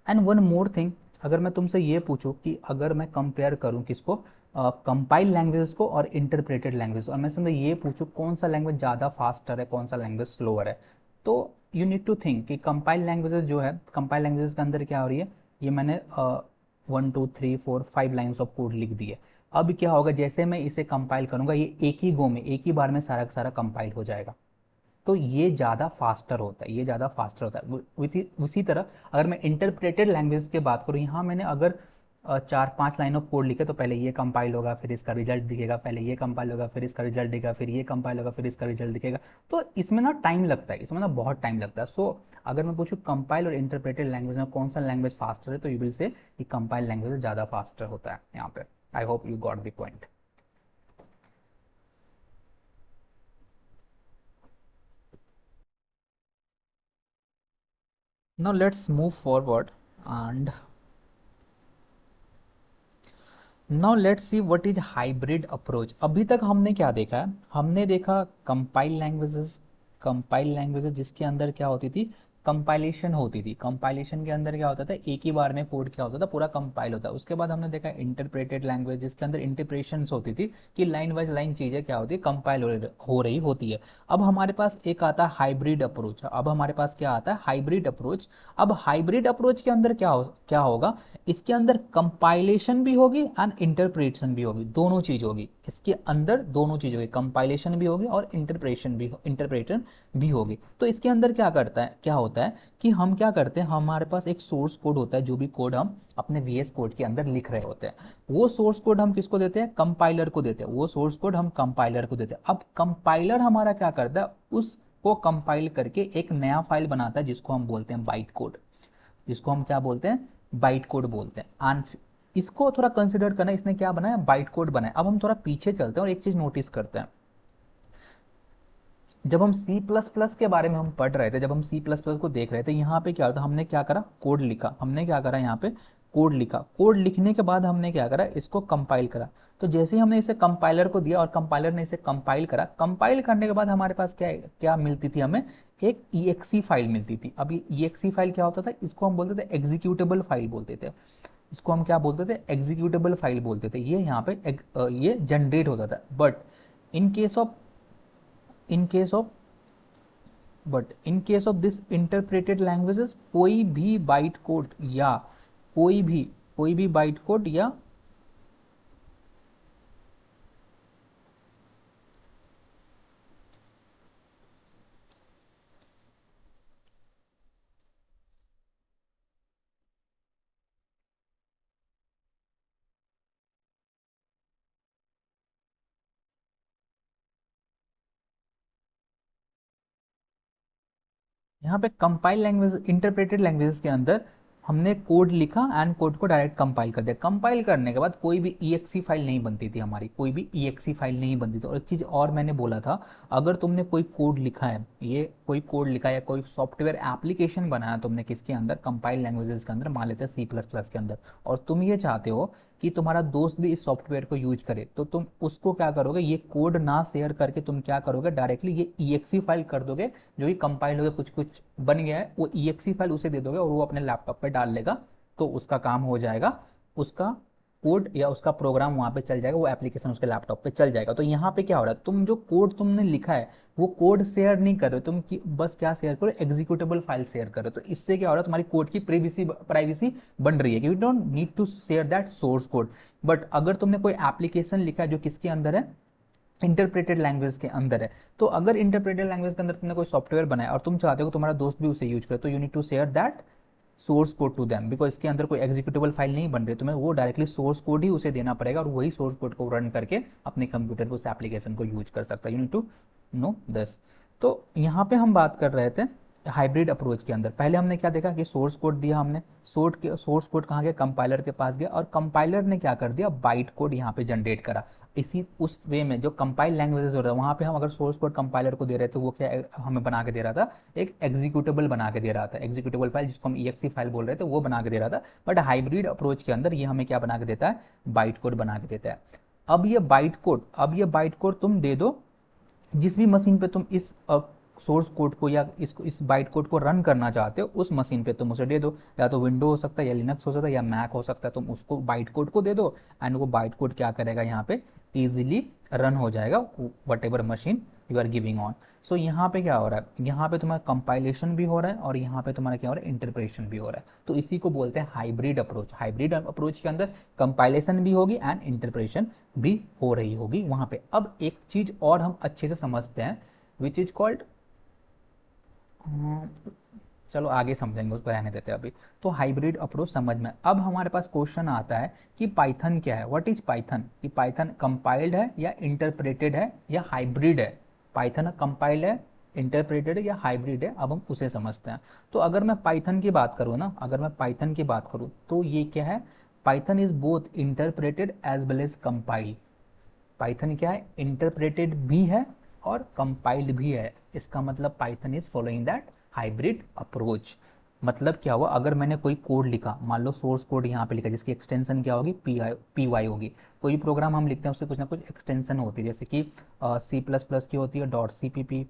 एंड वन मोर थिंग, अगर मैं तुमसे ये पूछूं कि अगर मैं कंपेयर करूं किसको, कंपाइल लैंग्वेज को और इंटरप्रेटेड लैंग्वेज, और मैं तुमसे ये पूछूं कौन सा लैंग्वेज ज़्यादा फास्टर है, कौन सा लैंग्वेज स्लोअर है, तो यू नीड टू थिंक कि कंपाइल लैंग्वेजेस जो है, कंपाइल लैंग्वेजेस के अंदर क्या हो रही है, ये मैंने 1 2 3 4 5 लाइन्स ऑफ कोड लिख दी है। अब क्या होगा, जैसे मैं इसे कंपाइल करूंगा ये एक ही गो में, एक ही बार में सारा का सारा कंपाइल हो जाएगा, तो ये ज़्यादा फास्टर होता है, ये ज़्यादा फास्टर होता है। उसी तरह अगर मैं इंटरप्रेटेड लैंग्वेज की बात करूँ, यहाँ मैंने अगर 4 5 लाइन ऑफ कोड लिखे तो पहले ये कंपाइल होगा फिर इसका रिजल्ट दिखेगा, पहले ये कंपाइल होगा फिर इसका रिजल्ट दिखेगा, फिर ये कंपाइल होगा फिर इसका रिजल्ट दिखेगा, तो इसमें ना टाइम लगता है, इसमें ना बहुत टाइम लगता है। सो अगर मैं पूछूँ कंपाइल और इंटरप्रेटेड लैंग्वेज में कौन सा लैंग्वेज फास्टर है, तो यू विल से कि कंपाइल लैंग्वेज ज़्यादा फास्टर होता है यहाँ पे। आई hope you got the point. Now let's move forward and now let's see what is hybrid approach। अभी तक हमने क्या देखा है, हमने देखा कंपाइल लैंग्वेजेस जिसके अंदर क्या होती थी, कंपाइलेशन होती थी। कंपाइलेशन के अंदर क्या होता था, एक ही बार में कोड क्या होता था पूरा कंपाइल होता है। उसके बाद हमने देखा इंटरप्रेटेड लैंग्वेज जिसके अंदर इंटरप्रेशंस होती थी कि लाइन वाइज लाइन चीज़ें क्या होती है, कंपाइल हो रही होती है। अब हमारे पास एक आता है हाइब्रिड अप्रोच। अब हमारे पास क्या आता है, हाइब्रिड अप्रोच। अब हाइब्रिड अप्रोच के अंदर क्या होगा, इसके अंदर कंपाइलेशन भी होगी एंड इंटरप्रेशन भी होगी, दोनों चीज होगी इसके अंदर, दोनों चीज होगी, कंपाइलेशन भी होगी और इंटरप्रेशन भी होगी। तो इसके अंदर क्या होता है होता है कि हम क्या करते हैं, हमारे पास एक सोर्स कोड होता है, जो भी कोड हम अपने वीएस कोड के अंदर लिख रहे होते हैं, वो सोर्स कोड हम किसको देते हैं, कंपाइलर को देते हैं। वो सोर्स कोड हम कंपाइलर को देते हैं। अब कंपाइलर हमारा क्या करता है, उसको कंपाइल करके एक नया फाइल बनाता है, जिसको हम बोलते हैं बाइट कोड, जिसको हम क्या बोलते हैं, बाइट कोड बोलते हैं। एंड इसको थोड़ा कंसिडर करना, इसने क्या बनाया, बाइट कोड बनाया। अब हम थोड़ा पीछे चलते हैं और एक चीज नोटिस करते हैं। जब हम सी प्लस प्लस के बारे में हम पढ़ रहे थे, जब हम सी प्लस प्लस को देख रहे थे, यहाँ पे क्या होता, हमने क्या करा, कोड लिखा। हमने क्या करा, यहाँ पे कोड लिखा। कोड लिखने के बाद हमने क्या करा, इसको कंपाइल करा। तो जैसे ही हमने इसे कंपाइलर को दिया और कंपाइलर ने इसे कंपाइल करा, कंपाइल करने के बाद हमारे पास क्या क्या मिलती थी, हमें एक EXE फाइल मिलती थी। अब ये EXE फाइल क्या होता था, इसको हम बोलते थे एग्जीक्यूटेबल फाइल बोलते थे। इसको हम क्या बोलते थे, एग्जीक्यूटेबल फाइल बोलते थे। ये यहाँ पे ये जनरेट होता था। But in case of in case of but in case of this interpreted languages, कोई भी बाइट कोड या कोई भी बाइट कोड या यहाँ पे कंपाइल लैंग्वेज, इंटरप्रेटेड लैंग्वेजेस के अंदर हमने कोड लिखा एंड कोड को डायरेक्ट कंपाइल कर दिया। कंपाइल करने के बाद कोई भी EXE फाइल नहीं बनती थी हमारी, कोई भी EXE फाइल नहीं बनती थी। और एक चीज़ और मैंने बोला था, अगर तुमने कोई कोड लिखा है, ये कोई कोड लिखा है या कोई सॉफ्टवेयर एप्लीकेशन बनाया तुमने किसके अंदर, कंपाइल लैंग्वेजेस के अंदर, मान लेते हैं सी प्लस प्लस के अंदर, और तुम ये चाहते हो कि तुम्हारा दोस्त भी इस सॉफ्टवेयर को यूज करे, तो तुम उसको क्या करोगे, ये कोड ना शेयर करके तुम क्या करोगे, डायरेक्टली ये EXE फाइल कर दोगे, जो ही कंपाइल हो गया, कुछ कुछ बन गया है, वो EXE फाइल उसे दे दोगे और वो अपने लैपटॉप पे डाल लेगा। तो उसका काम हो जाएगा, उसका कोड या उसका प्रोग्राम वहां पे चल जाएगा, वो एप्लीकेशन उसके लैपटॉप पे चल जाएगा। तो यहाँ पे क्या हो रहा है, तुम जो कोड तुमने लिखा है वो कोड शेयर नहीं कर रहे हो तुम, बस क्या शेयर करो, एग्जीक्यूटेबल फाइल शेयर करो। तो इससे क्या हो रहा है, तुम्हारी कोड की प्राइवेसी बन रही है, कि you don't need to share that source code. But अगर तुमने कोई एप्लीकेशन लिखा है जो किसके अंदर है, इंटरप्रेटेड लैंग्वेज के अंदर है, तो अगर इंटरप्रेटेड लैंग्वेज के अंदर तुमने कोई सॉफ्टवेयर बनाया और तुम चाहते हो कि तुम्हारा दोस्त भी उसे यूज करे, तो you need to share that source code to them, because इसके अंदर कोई एग्जीक्यूटेबल फाइल नहीं बन रही, तुम्हें वो डायरेक्टली सोर्स कोड ही उसे देना पड़ेगा और वही सोर्स कोड को रन करके अपने कंप्यूटर पर उस एप्लीकेशन को यूज कर सकता है। You need to know this. तो यहाँ पे हम बात कर रहे थे हाइब्रिड अप्रोच के अंदर। पहले हमने क्या देखा कि सोर्स कोड दिया हमने, सोर्स कोड कहाँ गया, कंपाइलर के पास गया, और कंपाइलर ने क्या कर दिया, बाइट कोड यहाँ पे जनरेट करा। इसी उस वे में जो कंपाइल लैंग्वेजेस हो रहा है, वहाँ पे हम अगर सोर्स कोड कंपाइलर को दे रहे थे, वो क्या हमें बना के दे रहा था, एक एग्जीक्यूटेबल बना के दे रहा था, एग्जीक्यूटेबल फाइल जिसको हम EXE फाइल बोल रहे थे, वो बना के दे रहा था। बट हाइब्रिड अप्रोच के अंदर ये हमें क्या बना के देता है, बाइट कोड बना के देता है। अब ये बाइट कोड तुम दे दो जिस भी मशीन पे तुम इस सोर्स कोड को या इस बाइट कोड को रन करना चाहते हो, उस मशीन पे तुम उसे दे दो। या तो विंडो हो सकता है, या लिनक्स हो सकता है, या मैक हो सकता है। तुम उसको बाइट कोड को दे दो एंड वो बाइट कोड क्या करेगा, यहाँ पे इजीली रन हो जाएगा whatever machine you are giving on. So यहाँ पे क्या हो रहा है, यहाँ पे तुम्हारा कंपाइलेशन भी हो रहा है और यहाँ पे तुम्हारा क्या हो रहा है, इंटरप्रेशन भी हो रहा है। तो इसी को बोलते हैं हाइब्रिड अप्रोच। हाइब्रिड अप्रोच के अंदर कंपाइलेशन भी होगी एंड इंटरप्रेशन भी हो रही होगी वहाँ पे। अब एक चीज और हम अच्छे से समझते हैं, विच इज कॉल्ड, चलो आगे समझेंगे, उसको रहने देते हैं अभी। तो हाइब्रिड अप्रोच समझ में। अब हमारे पास क्वेश्चन आता है कि पाइथन क्या है, व्हाट इज पाइथन, कि पाइथन कंपाइल्ड है या इंटरप्रेटेड है या हाइब्रिड है। पाइथन कंपाइल्ड है, इंटरप्रेटेड है या हाइब्रिड है, अब हम उसे समझते हैं। तो अगर मैं पाइथन की बात करूँ ना, अगर मैं पाइथन की बात करूँ तो ये क्या है, Python is both interpreted as well as compiled. Python क्या है, इंटरप्रेटेड भी है और कंपाइल्ड भी है। इसका मतलब Python is following that hybrid approach. मतलब क्या हुआ, अगर मैंने कोई कोड लिखा, मान लो सोर्स कोड यहाँ पे लिखा, जिसकी एक्सटेंशन क्या होगी, PY होगी। कोई भी प्रोग्राम हम लिखते हैं उससे कुछ ना कुछ एक्सटेंशन होती है, जैसे कि C++ की होती है .cpp,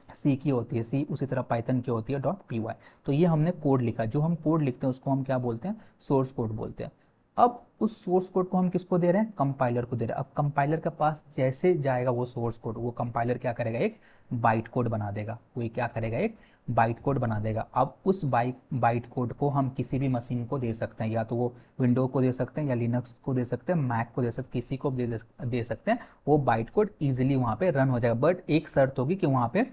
सी की होती है सी, उसी तरह पाइथन की होती है .py। तो ये हमने कोड लिखा, जो हम कोड लिखते हैं उसको हम क्या बोलते हैं, सोर्स कोड बोलते हैं। अब उस सोर्स कोड को हम किसको दे रहे हैं, कंपाइलर को दे रहे हैं। अब कंपाइलर के पास जैसे जाएगा वो सोर्स कोड, वो कंपाइलर क्या करेगा, एक बाइट कोड बना देगा। वो क्या करेगा, एक बाइट कोड बना देगा। अब उस बाइट कोड को हम किसी भी मशीन को दे सकते हैं, या तो वो विंडो को दे सकते हैं, या लिनक्स को दे सकते हैं, मैक को दे सकते हैं, किसी को दे सकते हैं। वो बाइट कोड ईजिली वहाँ पे रन हो जाएगा। बट एक शर्त होगी कि वहाँ पे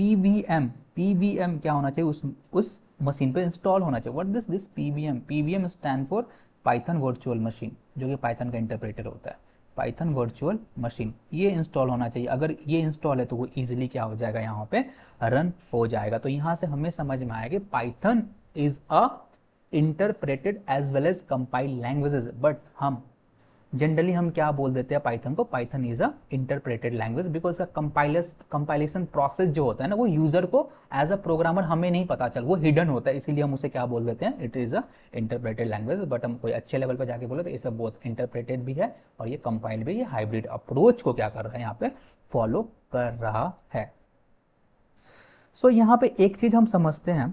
पीवीएम, पीवीएम क्या होना चाहिए, उस मशीन पे इंस्टॉल होना चाहिए। What this PVM, PVM stand for Python virtual machine, जो कि पाइथन का इंटरप्रेटर होता है, पाइथन वर्चुअल मशीन, ये इंस्टॉल होना चाहिए। अगर ये इंस्टॉल है तो वो इजीली क्या हो जाएगा, यहाँ पे रन हो जाएगा। तो यहाँ से हमें समझ में आया कि Python is a interpreted as well as compile languages, but हम जनरली हम क्या बोल देते हैं पाइथन को, Python is a interpreted language, because का कंपाइलेशन प्रोसेस जो होता है ना, वो यूजर को एज अ प्रोग्रामर हमें नहीं पता चल, वो हिडन होता है, इसीलिए हम उसे क्या बोल देते हैं, it is a interpreted language. But हम कोई अच्छे लेवल पर जाके बोले तो इसे बहुत इंटरप्रेटेड भी है और ये कंपाइल्ड भी, ये हाइब्रिड अप्रोच को क्या कर रहा है, यहाँ पे फॉलो कर रहा है। सो यहाँ पे एक चीज हम समझते हैं,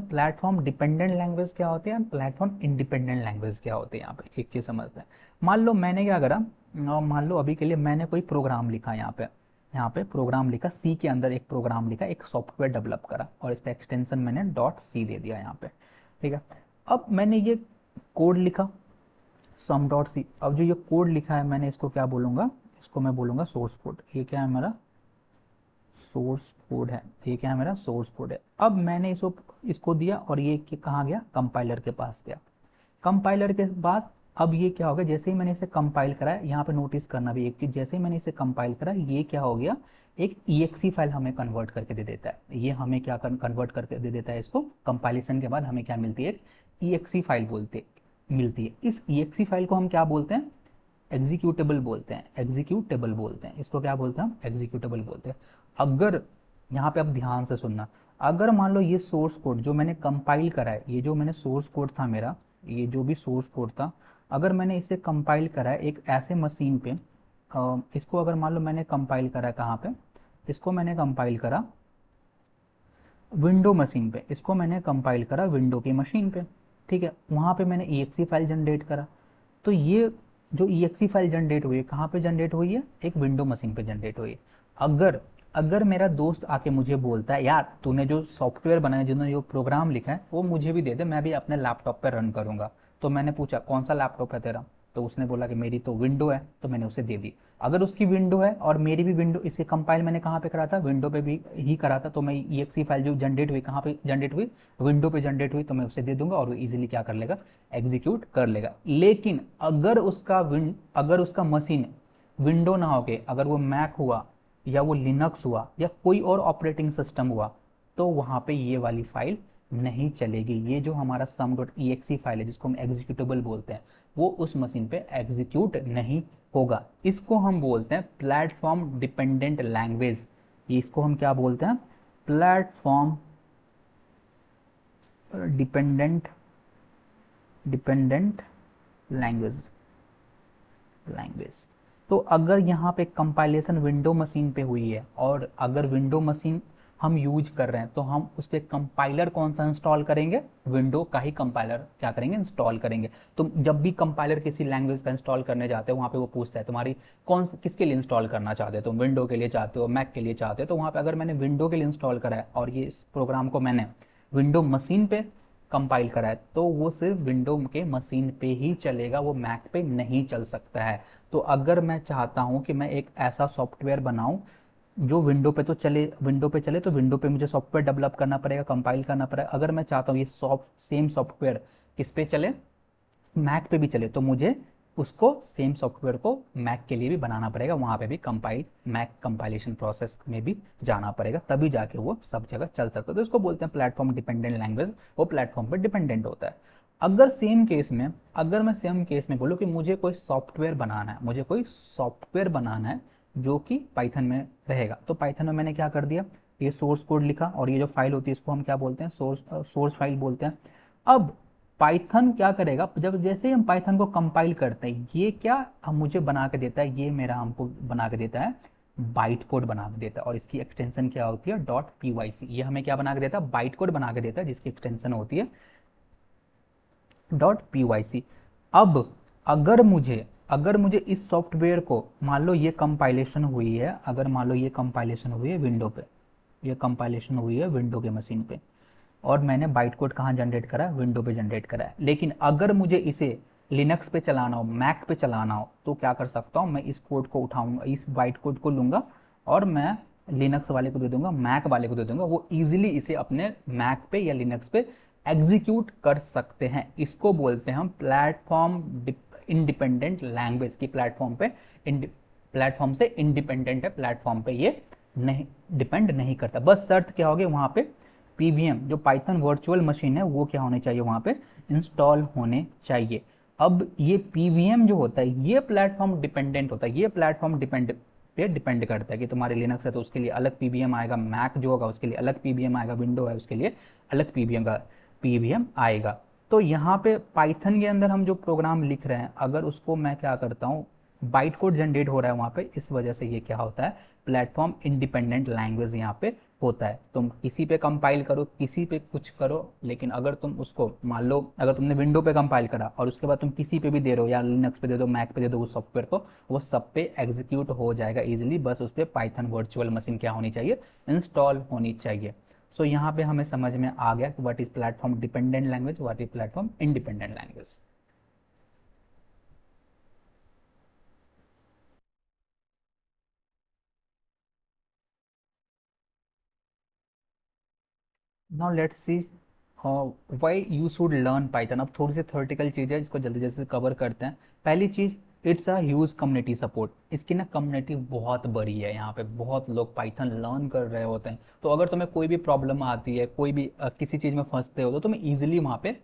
प्लेटफॉर्म डिपेंडेंट लैंग्वेज क्या होती है, प्लेटफॉर्म इंडिपेंडेंट लैंग्वेज क्या होती है। यहाँ पे एक चीज समझते हैं, मान लो मैंने क्या करा, मान लो अभी के लिए मैंने कोई प्रोग्राम लिखा, यहाँ पे प्रोग्राम लिखा, सी के अंदर एक प्रोग्राम लिखा, एक सॉफ्टवेयर डेवलप करा और इसका एक्सटेंशन मैंने .c दे दिया यहाँ पे, ठीक है। अब मैंने ये कोड लिखा sum.c, अब जो ये कोड लिखा है मैंने, इसको क्या बोलूंगा, इसको मैं बोलूंगा सोर्स कोड। ये क्या है मेरा सोर्स कोड है, ये क्या है मेरा सोर्स कोड है। अब मैंने इसको दिया और ये कहाँ गया, कंपाइलर के पास गया। कंपाइलर के बाद अब ये क्या हो गया, जैसे ही मैंने इसे कंपाइल करा, यहाँ पे नोटिस करना भी एक चीज, जैसे ही मैंने इसे कंपाइल करा, ये क्या हो गया, एक exe फाइल हमें कन्वर्ट करके दे देता है। ये हमें क्या कन्वर्ट करके दे देता है, इसको कंपाइलेशन के बाद हमें क्या मिलती है, एक exe फाइल मिलती है। इस exe फाइल को हम क्या बोलते हैं, एग्जीक्यूटेबल बोलते हैं, एग्जीक्यूटेबल बोलते हैं, इसको क्या बोलते हैं हम, एग्जीक्यूटेबल बोलते हैं। अगर यहाँ पे आप ध्यान से सुनना, अगर मान लो ये सोर्स कोड जो मैंने कंपाइल करा है, ये जो मैंने सोर्स कोड था मेरा, ये जो भी सोर्स कोड था, अगर मैंने इसे कंपाइल करा है एक ऐसे मशीन पे, इसको अगर मान लो मैंने कंपाइल करा है कहाँ पे, इसको मैंने कंपाइल करा विंडो मशीन पे, इसको मैंने कंपाइल करा विंडो की मशीन पे, ठीक है। वहाँ पे मैंने exe फाइल जनरेट करा, तो ये जो exe फाइल जनरेट हुई है कहाँ पे जनरेट हुई है, एक विंडो मशीन पे जनरेट हुई है। अगर अगर मेरा दोस्त आके मुझे बोलता है, यार तूने जो सॉफ्टवेयर बनाया, जिन्होंने जो प्रोग्राम लिखा है, वो मुझे भी दे दे, मैं भी अपने लैपटॉप पे रन करूंगा, तो मैंने पूछा कौन सा लैपटॉप है तेरा, तो उसने बोला कि मेरी तो विंडो है, तो मैंने उसे दे दी। अगर उसकी विंडो है और मेरी भी विंडो, इसे कंपाइल मैंने कहाँ पे करा था, विंडो पे भी ही करा था, तो मैं exe फाइल जो जनरेट हुई कहाँ पे जनरेट हुई, विंडो पे जनरेट हुई, तो मैं उसे दे दूंगा और वो इजीली क्या कर लेगा, एग्जीक्यूट कर लेगा। लेकिन अगर उसका मशीन विंडो ना होके, अगर वो मैक हुआ या वो लिनक्स हुआ या कोई और ऑपरेटिंग सिस्टम हुआ, तो वहां पे ये वाली फाइल नहीं चलेगी। ये जो हमारा sum.exe फाइल है, जिसको हम एग्जीक्यूटेबल बोलते हैं, वो उस मशीन पे एग्जीक्यूट नहीं होगा। इसको हम बोलते हैं प्लेटफॉर्म डिपेंडेंट लैंग्वेज। इसको हम क्या बोलते हैं, प्लेटफॉर्म डिपेंडेंट लैंग्वेज। तो अगर यहाँ पे कंपाइलेशन विंडो मशीन पे हुई है, और अगर विंडो मशीन हम यूज कर रहे हैं, तो हम उस पर कंपाइलर कौन सा इंस्टॉल करेंगे, विंडो का ही कंपाइलर क्या करेंगे, इंस्टॉल करेंगे। तो जब भी कंपाइलर किसी लैंग्वेज का इंस्टॉल करने जाते हो, वहाँ पे वो पूछता है तुम्हारी किसके लिए इंस्टॉल करना चाहते हो, तुम विंडो के लिए चाहते हो, मैक के लिए चाहते हो, तो वहाँ पे अगर मैंने विंडो के लिए इंस्टॉल करा है और ये इस प्रोग्राम को मैंने विंडो मशीन पे कंपाइल करा है, तो वो सिर्फ विंडो के मशीन पे ही चलेगा, वो मैक पे नहीं चल सकता है। तो अगर मैं चाहता हूं कि मैं एक ऐसा सॉफ्टवेयर बनाऊं जो विंडो पे चले, तो विंडो पे मुझे सॉफ्टवेयर डेवलप करना पड़ेगा, कंपाइल करना पड़ेगा। अगर मैं चाहता हूँ ये सेम सॉफ्टवेयर किस पे चले, मैक पे भी चले, तो मुझे उसको सेम सॉफ्टवेयर को मैक के लिए भी बनाना पड़ेगा, वहाँ पे भी मैक कंपाइलेशन प्रोसेस में भी जाना पड़ेगा, तभी जाके वो सब जगह चल सकता है। तो इसको बोलते हैं प्लेटफॉर्म डिपेंडेंट लैंग्वेज, वो प्लेटफॉर्म पर डिपेंडेंट होता है। अगर मैं सेम केस में बोलूँ कि मुझे कोई सॉफ्टवेयर बनाना है जो कि पाइथन में रहेगा, तो पाइथन में मैंने क्या कर दिया, ये सोर्स कोड लिखा, और ये जो फाइल होती है इसको हम क्या बोलते हैं, सोर्स फाइल बोलते हैं। अब पाइथन क्या करेगा, जब जैसे ही हम पाइथन को कंपाइल करते हैं, ये क्या हम मुझे बना के देता है, ये मेरा हमको बना के देता है बाइट कोड बना के देता है, और इसकी एक्सटेंशन क्या होती है, .pyc। ये हमें क्या बना के देता है, बाइट कोड बना के देता है, जिसकी एक्सटेंशन होती है .pyc। अब अगर मुझे इस सॉफ्टवेयर को, मान लो ये कंपाइलेशन हुई है, विंडो पे, ये कंपाइलेशन हुई है विंडो के मशीन पे, और मैंने बाइट कोड कहाँ जनरेट करा है, विंडो पे जनरेट करा है। लेकिन अगर मुझे इसे लिनक्स पे चलाना हो, मैक पे चलाना हो, तो क्या कर सकता हूँ, मैं इस कोड को उठाऊंगा, इस बाइट कोड को लूंगा और मैं लिनक्स वाले को दे दूंगा, मैक वाले को दे दूंगा, वो इजीली इसे अपने मैक पे या लिनक्स पे एग्जीक्यूट कर सकते हैं। इसको बोलते हैं हम प्लेटफॉर्म इंडिपेंडेंट लैंग्वेज की। प्लेटफॉर्म से इंडिपेंडेंट है, प्लेटफॉर्म पे ये नहीं डिपेंड नहीं करता। बस शर्त क्या होगी वहाँ पे, पीवीएम जो पाइथन वर्चुअल मशीन है वो क्या होने चाहिए वहाँ पे, इंस्टॉल होने चाहिए। अब ये पीवीएम जो होता है ये प्लेटफॉर्म डिपेंडेंट होता है, ये प्लेटफॉर्म डिपेंड करता है कि तुम्हारे लिनक्स है तो उसके लिए अलग पीवीएम आएगा, मैक जो होगा उसके लिए अलग पीवीएम आएगा, विंडो है उसके लिए अलग पीवीएम आएगा। तो यहाँ पे पाइथन के अंदर हम जो प्रोग्राम लिख रहे हैं, अगर उसको मैं क्या करता हूँ, बाइट कोड जनरेट हो रहा है वहाँ पे, इस वजह से ये क्या होता है, प्लेटफॉर्म इंडिपेंडेंट लैंग्वेज यहाँ पे होता है। तुम किसी पे कंपाइल करो, किसी पे कुछ करो, लेकिन अगर तुम उसको मान लो अगर तुमने विंडो पे कंपाइल करा और उसके बाद तुम किसी पे भी दे रहे हो, या लिनक्स पे दे दो, मैक पे दे दो उस सॉफ्टवेयर को, वो सब पे एग्जीक्यूट हो जाएगा इजीली। बस उस पर पाइथन वर्चुअल मशीन क्या होनी चाहिए, इंस्टॉल होनी चाहिए। सो यहाँ पे हमें समझ में आ गया कि what is platform dependent language, what is platform independent language. Now let's see why you should learn Python. अब थोड़ी सी थ्योरेटिकल चीज़ है, इसको जल्दी जल्दी से कवर करते हैं। पहली चीज़, it's a huge community support. इसकी ना कम्युनिटी बहुत बड़ी है, यहाँ पे बहुत लोग पाइथन लर्न कर रहे होते हैं। तो अगर तुम्हें कोई भी प्रॉब्लम आती है, कोई भी किसी चीज़ में फंसते हो, तो तुम्हें ईजिली वहाँ पे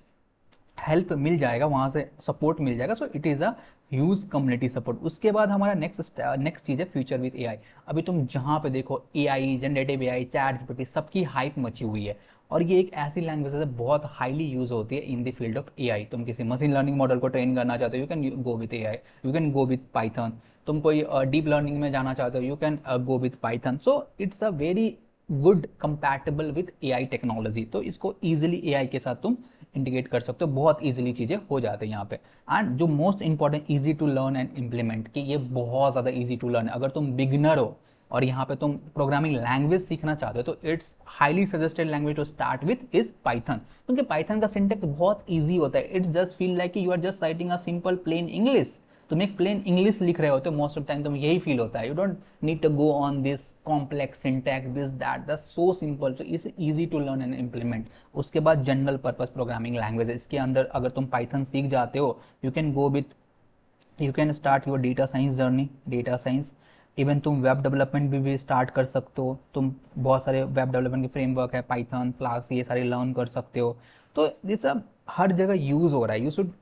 हेल्प मिल जाएगा, वहाँ से सपोर्ट मिल जाएगा। So it is a huge community support. उसके बाद हमारा नेक्स्ट चीज़ है फ्यूचर विद एआई। अभी तुम जहाँ पे देखो AI, generative AI, chat GPT, सबकी हाइप मची हुई है। और ये एक ऐसी लैंग्वेज है बहुत हाईली यूज होती है in the field of AI. तुम किसी मशीन लर्निंग मॉडल को ट्रेन करना चाहते हो, you can go with AI, you can go with Python. तुम कोई डीप लर्निंग में जाना चाहते हो, you can go with Python. So it's a very good compatible with AI technology. तो इसको इजीली एआई के साथ तुम इंटीग्रेट कर सकते हो, बहुत इजीली चीज़ें हो जाती हैं यहाँ पे। एंड जो most important, easy to learn and implement, कि ये बहुत ज़्यादा इजी टू लर्न है। अगर तुम बिगिनर हो और यहाँ पे तुम प्रोग्रामिंग लैंग्वेज सीखना चाहते हो, तो it's highly suggested language to start with is Python. क्योंकि पाइथन का सिंटेक्स बहुत ईजी होता है। It's just feel like you are just writing a simple plain English. तुम एक प्लेन इंग्लिश लिख रहे हो तो मोस्ट ऑफ टाइम तुम यही फील होता है, you don't need to go on this complex syntax, this that, that's so simple. So it's easy to learn and implement. उसके बाद जनरल पर्पस प्रोग्रामिंग लैंग्वेज, इसके अंदर अगर तुम पाइथन सीख जाते हो, you can go with, you can start your data science journey, data science. Even तुम वेब डेवलपमेंट भी स्टार्ट कर सकते हो। तुम बहुत सारे वेब डेवलपमेंट के फ्रेमवर्क है, पाइथन, फ्लास्क, ये सारे लर्न कर सकते हो। तो ये सब हर जगह यूज हो रहा है। You should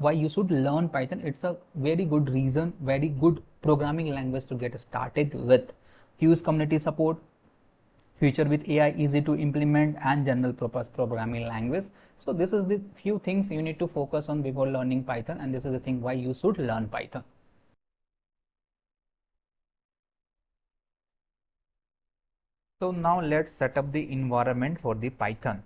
why you should learn Python, it's a very good reason, very good programming language to get started with. Huge community support, future with AI, easy to implement, and general purpose programming language. So this is the few things you need to focus on before learning Python, and this is the thing why you should learn Python. So now let's set up the environment for the Python.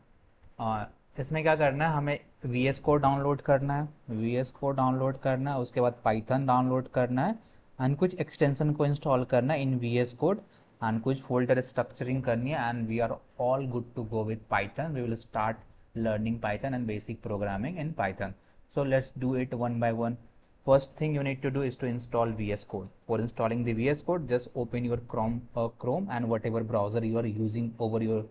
इसमें क्या करना है, हमें VS Code download करना है, VS Code download करना है, उसके बाद Python डाउनलोड करना है, एंड कुछ एक्सटेंशन को इंस्टॉल करना है इन VS Code, एंड कुछ फोल्डर स्ट्रक्चरिंग करनी है, and we are all good to go with Python. We will start learning Python and basic programming in Python. So let's do it one by one. First thing you need to do is to install VS Code. For installing the VS Code, just open your Chrome and whatever browser you are using over your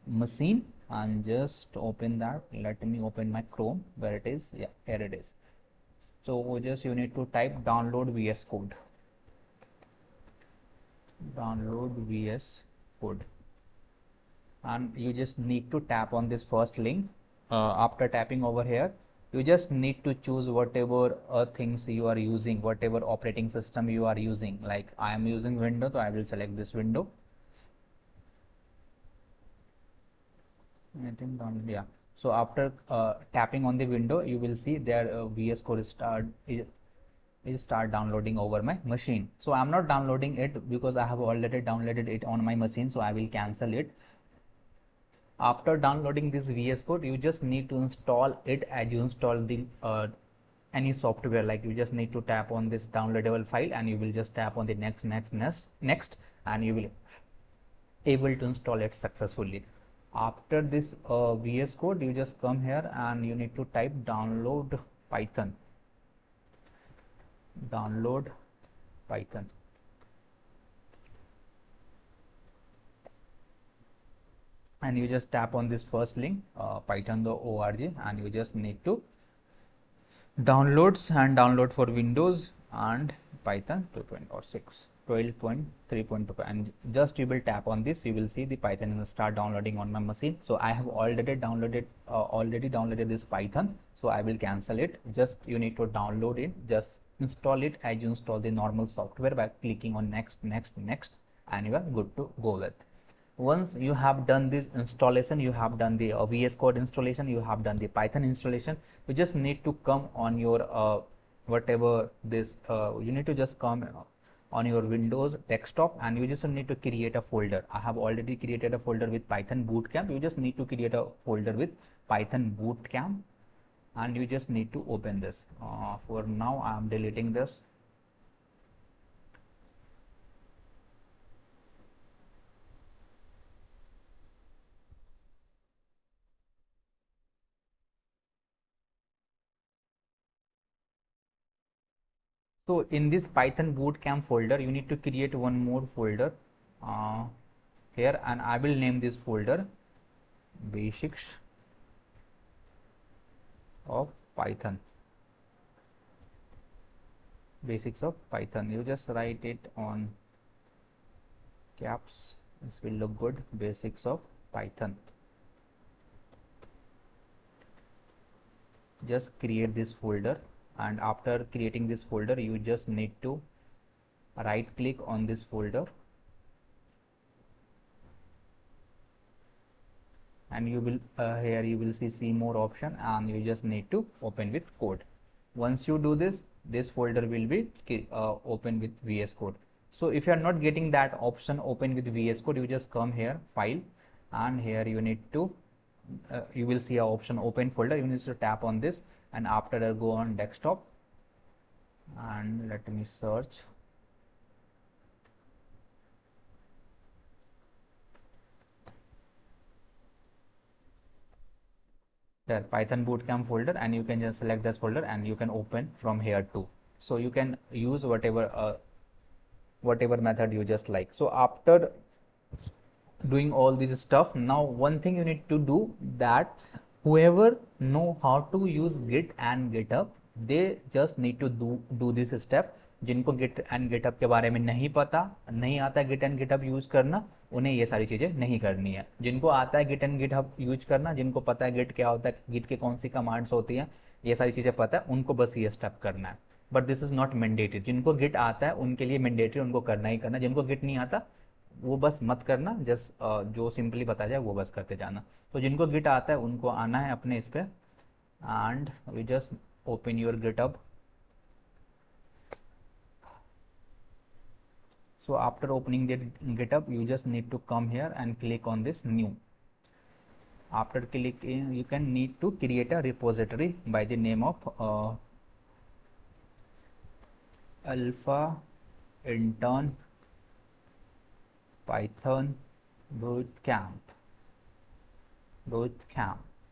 machine, and just open that. Let me open my Chrome where it is. Yeah, here it is. So just you need to type download VS Code. Download VS Code, and you just need to tap on this first link. After tapping over here, you just need to choose whatever things you are using, whatever operating system you are using. Like I am using Windows, so I will select this window. I think yeah. So after tapping on the window, you will see there VS Code is start downloading over my machine. So I'm not downloading it because I have already downloaded it on my machine, so I will cancel it. After downloading this VS Code, you just need to install it as you install the any software. Like you just need to tap on this downloadable file, and you will just tap on the next, and you will able to install it successfully. After this VS Code, you just come here and you need to type download Python. Download Python. and you just tap on this first link, python.org, and you just need to downloads and download for Windows and Python 2.6 12.3.2, and just you will tap on this, you will see the Python will start downloading on my machine. So I have already downloaded this Python, so I will cancel it. Just you need to download it, just install it as you install the normal software by clicking on next, and you are good to go with. Once you have done this installation, you have done the VS Code installation, you have done the Python installation, you just need to come on your whatever this you need to just come on your Windows desktop, and you just need to create a folder. I have already created a folder with Python Bootcamp. You just need to create a folder with Python Bootcamp, and you just need to open this. For now I am deleting this. So in this Python Bootcamp folder, you need to create one more folder here, and I will name this folder Basics of Python. Basics of Python. You just write it on caps. This will look good. Basics of Python. Just create this folder, and after creating this folder, you just need to right click on this folder, and you will here you will see more option, and you just need to open with code. Once you do this, this folder will be open with VS Code. So if you are not getting that option open with VS Code, you just come here, file, and here you need to you will see a option open folder. You need to tap on this, and after that go on desktop, and let me search. There, Python Bootcamp folder, and you can just select this folder, and you can open from here too. So you can use whatever method you just like. So after doing all this stuff, now one thing you need to do, that whoever know how to use Git and GitHub, they just need to do this step. जिनको Git and GitHub के बारे में नहीं पता, नहीं आता Git and GitHub use करना, उन्हें ये सारी चीजें नहीं करनी है. जिनको आता है Git and GitHub यूज करना, जिनको पता है Git क्या होता है, Git के कौन सी कमांड्स होती हैं, ये सारी चीजें पता है, उनको बस ये स्टेप करना है. But this is not mandatory. जिनको Git आता है उनके लिए मैंडेटरी, उनको करना ही करना. जिनको Git नहीं आता वो बस मत करना, जस्ट जो सिंपली बताया जाए वो बस करते जाना. तो जिनको गिट आता है उनको आना है अपने इस पे, and we just open your GitHub. So after opening the GitHub, you just need to come here and click on this new. After clicking, you can need to create a repository by the name of Alpha Intern Python Bootcamp.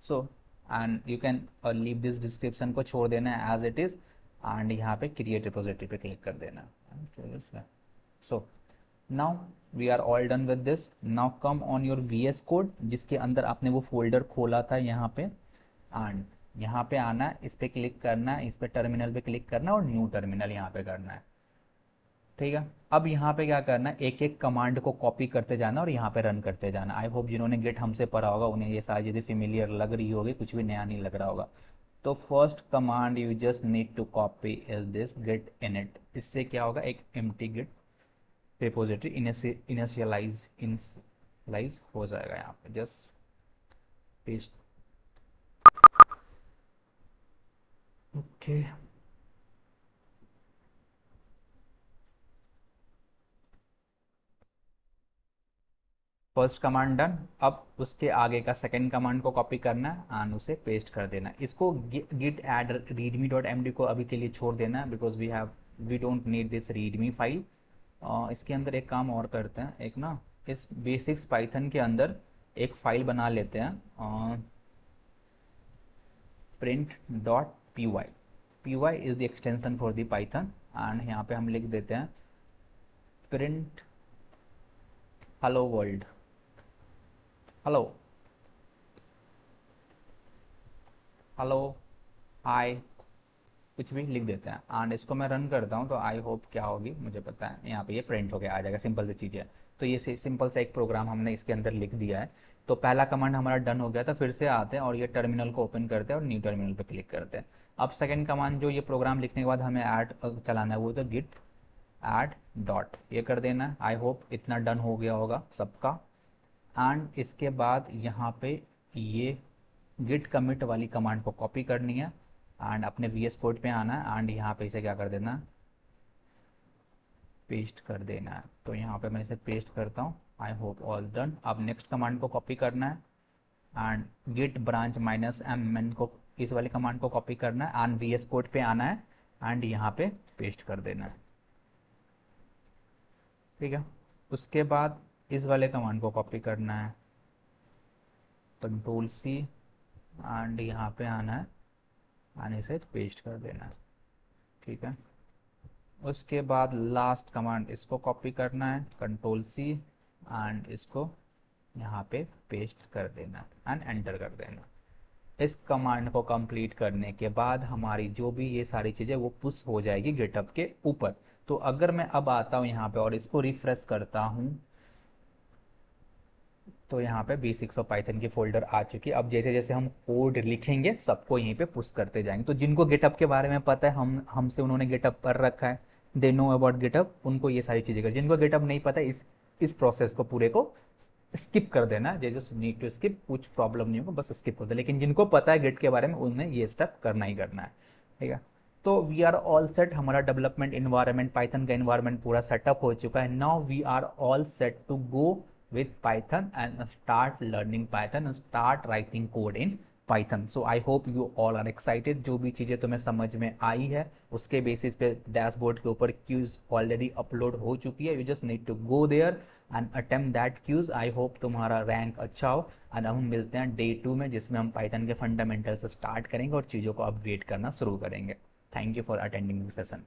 So and you can leave this description को छोड़ देना है as it is, and यहाँ पे create repository पे click कर देना. So now we are all done with this. Now come on your VS Code, जिसके अंदर आपने वो फोल्डर खोला था यहाँ पे, एंड यहाँ पे आना है, इस पे क्लिक करना है, इस पे टर्मिनल पे क्लिक करना है, और न्यू टर्मिनल यहाँ पे करना है. ठीक है. अब यहाँ पे क्या करना है, एक एक कमांड को कॉपी करते जाना और यहाँ पे रन करते जाना. आई होप जिन्होंने गिट हमसे पढ़ा होगा उन्हें ये सारी चीज़ें फेमिलियर लग रही होगी, कुछ भी नया नहीं लग रहा होगा. तो first command you just need to copy is this git init. इससे क्या होगा, एक एम्प्टी गिट रिपोजिटरी इनिशियलाइज हो जाएगा. यहाँ पे just paste. Okay, first command done. अब उसके आगे का सेकंड कमांड को कॉपी करना है एंड उसे पेस्ट कर देना. इसको git add readme.md को अभी के लिए छोड़ देना है, because we don't need this readme file. इसके अंदर एक काम और करते हैं, एक ना इस बेसिक्स पाइथन के अंदर एक फाइल बना लेते हैं, print.py. py is the extension for the python, and यहाँ पे हम लिख देते हैं print hello world. Hello, hello, hi, कुछ भी लिख देते हैं एंड इसको मैं रन करता हूँ तो आई होप क्या होगी मुझे पता है, यहाँ पे ये प्रिंट होके आ जाएगा, सिंपल सी चीज़ है। तो ये सिंपल सा एक प्रोग्राम हमने इसके अंदर लिख दिया है। तो पहला कमांड हमारा डन हो गया था, फिर से आते हैं और ये टर्मिनल को ओपन करते हैं और न्यू टर्मिनल पे क्लिक करते हैं। अब सेकंड कमांड जो ये प्रोग्राम लिखने के बाद हमें ऐड चलाना है वो तो गिट ऐड डॉट ये कर देना है। आई होप इतना डन हो गया होगा सबका। एंड इसके बाद यहाँ पे ये गिट कमिट वाली कमांड को कॉपी करनी है एंड अपने VS कोड पे आना है एंड यहाँ पे इसे क्या कर देना है, पेस्ट कर देना है। तो यहाँ पे मैं इसे पेस्ट करता हूँ। I hope all done. अब नेक्स्ट कमांड को कॉपी करना है and git branch minus M को, इस वाली कमांड को कॉपी करना है एंड VS कोड पे आना है एंड यहाँ पे पेस्ट कर देना है। ठीक है, उसके बाद इस वाले कमांड को कॉपी करना है, Ctrl+C एंड यहाँ पे आना है एंड इसे पेस्ट कर देना है। ठीक है, उसके बाद लास्ट कमांड इसको कॉपी करना है, Ctrl+C एंड इसको यहाँ पे पेस्ट कर देना एंड एंटर कर देना। इस कमांड को कंप्लीट करने के बाद हमारी जो भी ये सारी चीज़ें वो पुश हो जाएगी गिटहब के ऊपर। तो अगर मैं अब आता हूँ यहाँ पे और इसको रिफ्रेश करता हूँ तो यहाँ पे बेसिक्स ऑफ पाइथन की फोल्डर आ चुकी है। अब जैसे जैसे हम कोड लिखेंगे सबको यहीं पे पुश करते जाएंगे। तो जिनको गिटहब के बारे में पता है, हमसे उन्होंने गिटहब पढ़ रखा है, दे नो अबाउट गिटहब, उनको ये सारी चीज़ें कर। जिनको गिटहब नहीं पता है, इस प्रोसेस को पूरे को स्किप कर देना है। जस्ट नीड टू स्किप, कुछ प्रॉब्लम नहीं होगा, बस स्किप कर दे। लेकिन जिनको पता है गिट के बारे में उन्हें ये स्टेप करना ही करना है। ठीक है, तो वी आर ऑल सेट। हमारा डेवलपमेंट इन्वायरमेंट, पाइथन का इन्वायरमेंट पूरा सेटअप हो चुका है। Now we are all set to go with Python and start learning Python and start writing code in Python. So I hope you all are excited. जो भी चीज़ें तुम्हें समझ में आई है उसके बेसिस पे डैशबोर्ड के ऊपर क्यूज ऑलरेडी अपलोड हो चुकी है। You just need to go there and attempt that quiz. I hope तुम्हारा रैंक अच्छा हो। एंड हम मिलते हैं डे 2 में, जिसमें हम पाइथन के फंडामेंटल से स्टार्ट करेंगे और चीज़ों को अपग्रेड करना शुरू करेंगे। Thank you for attending this session.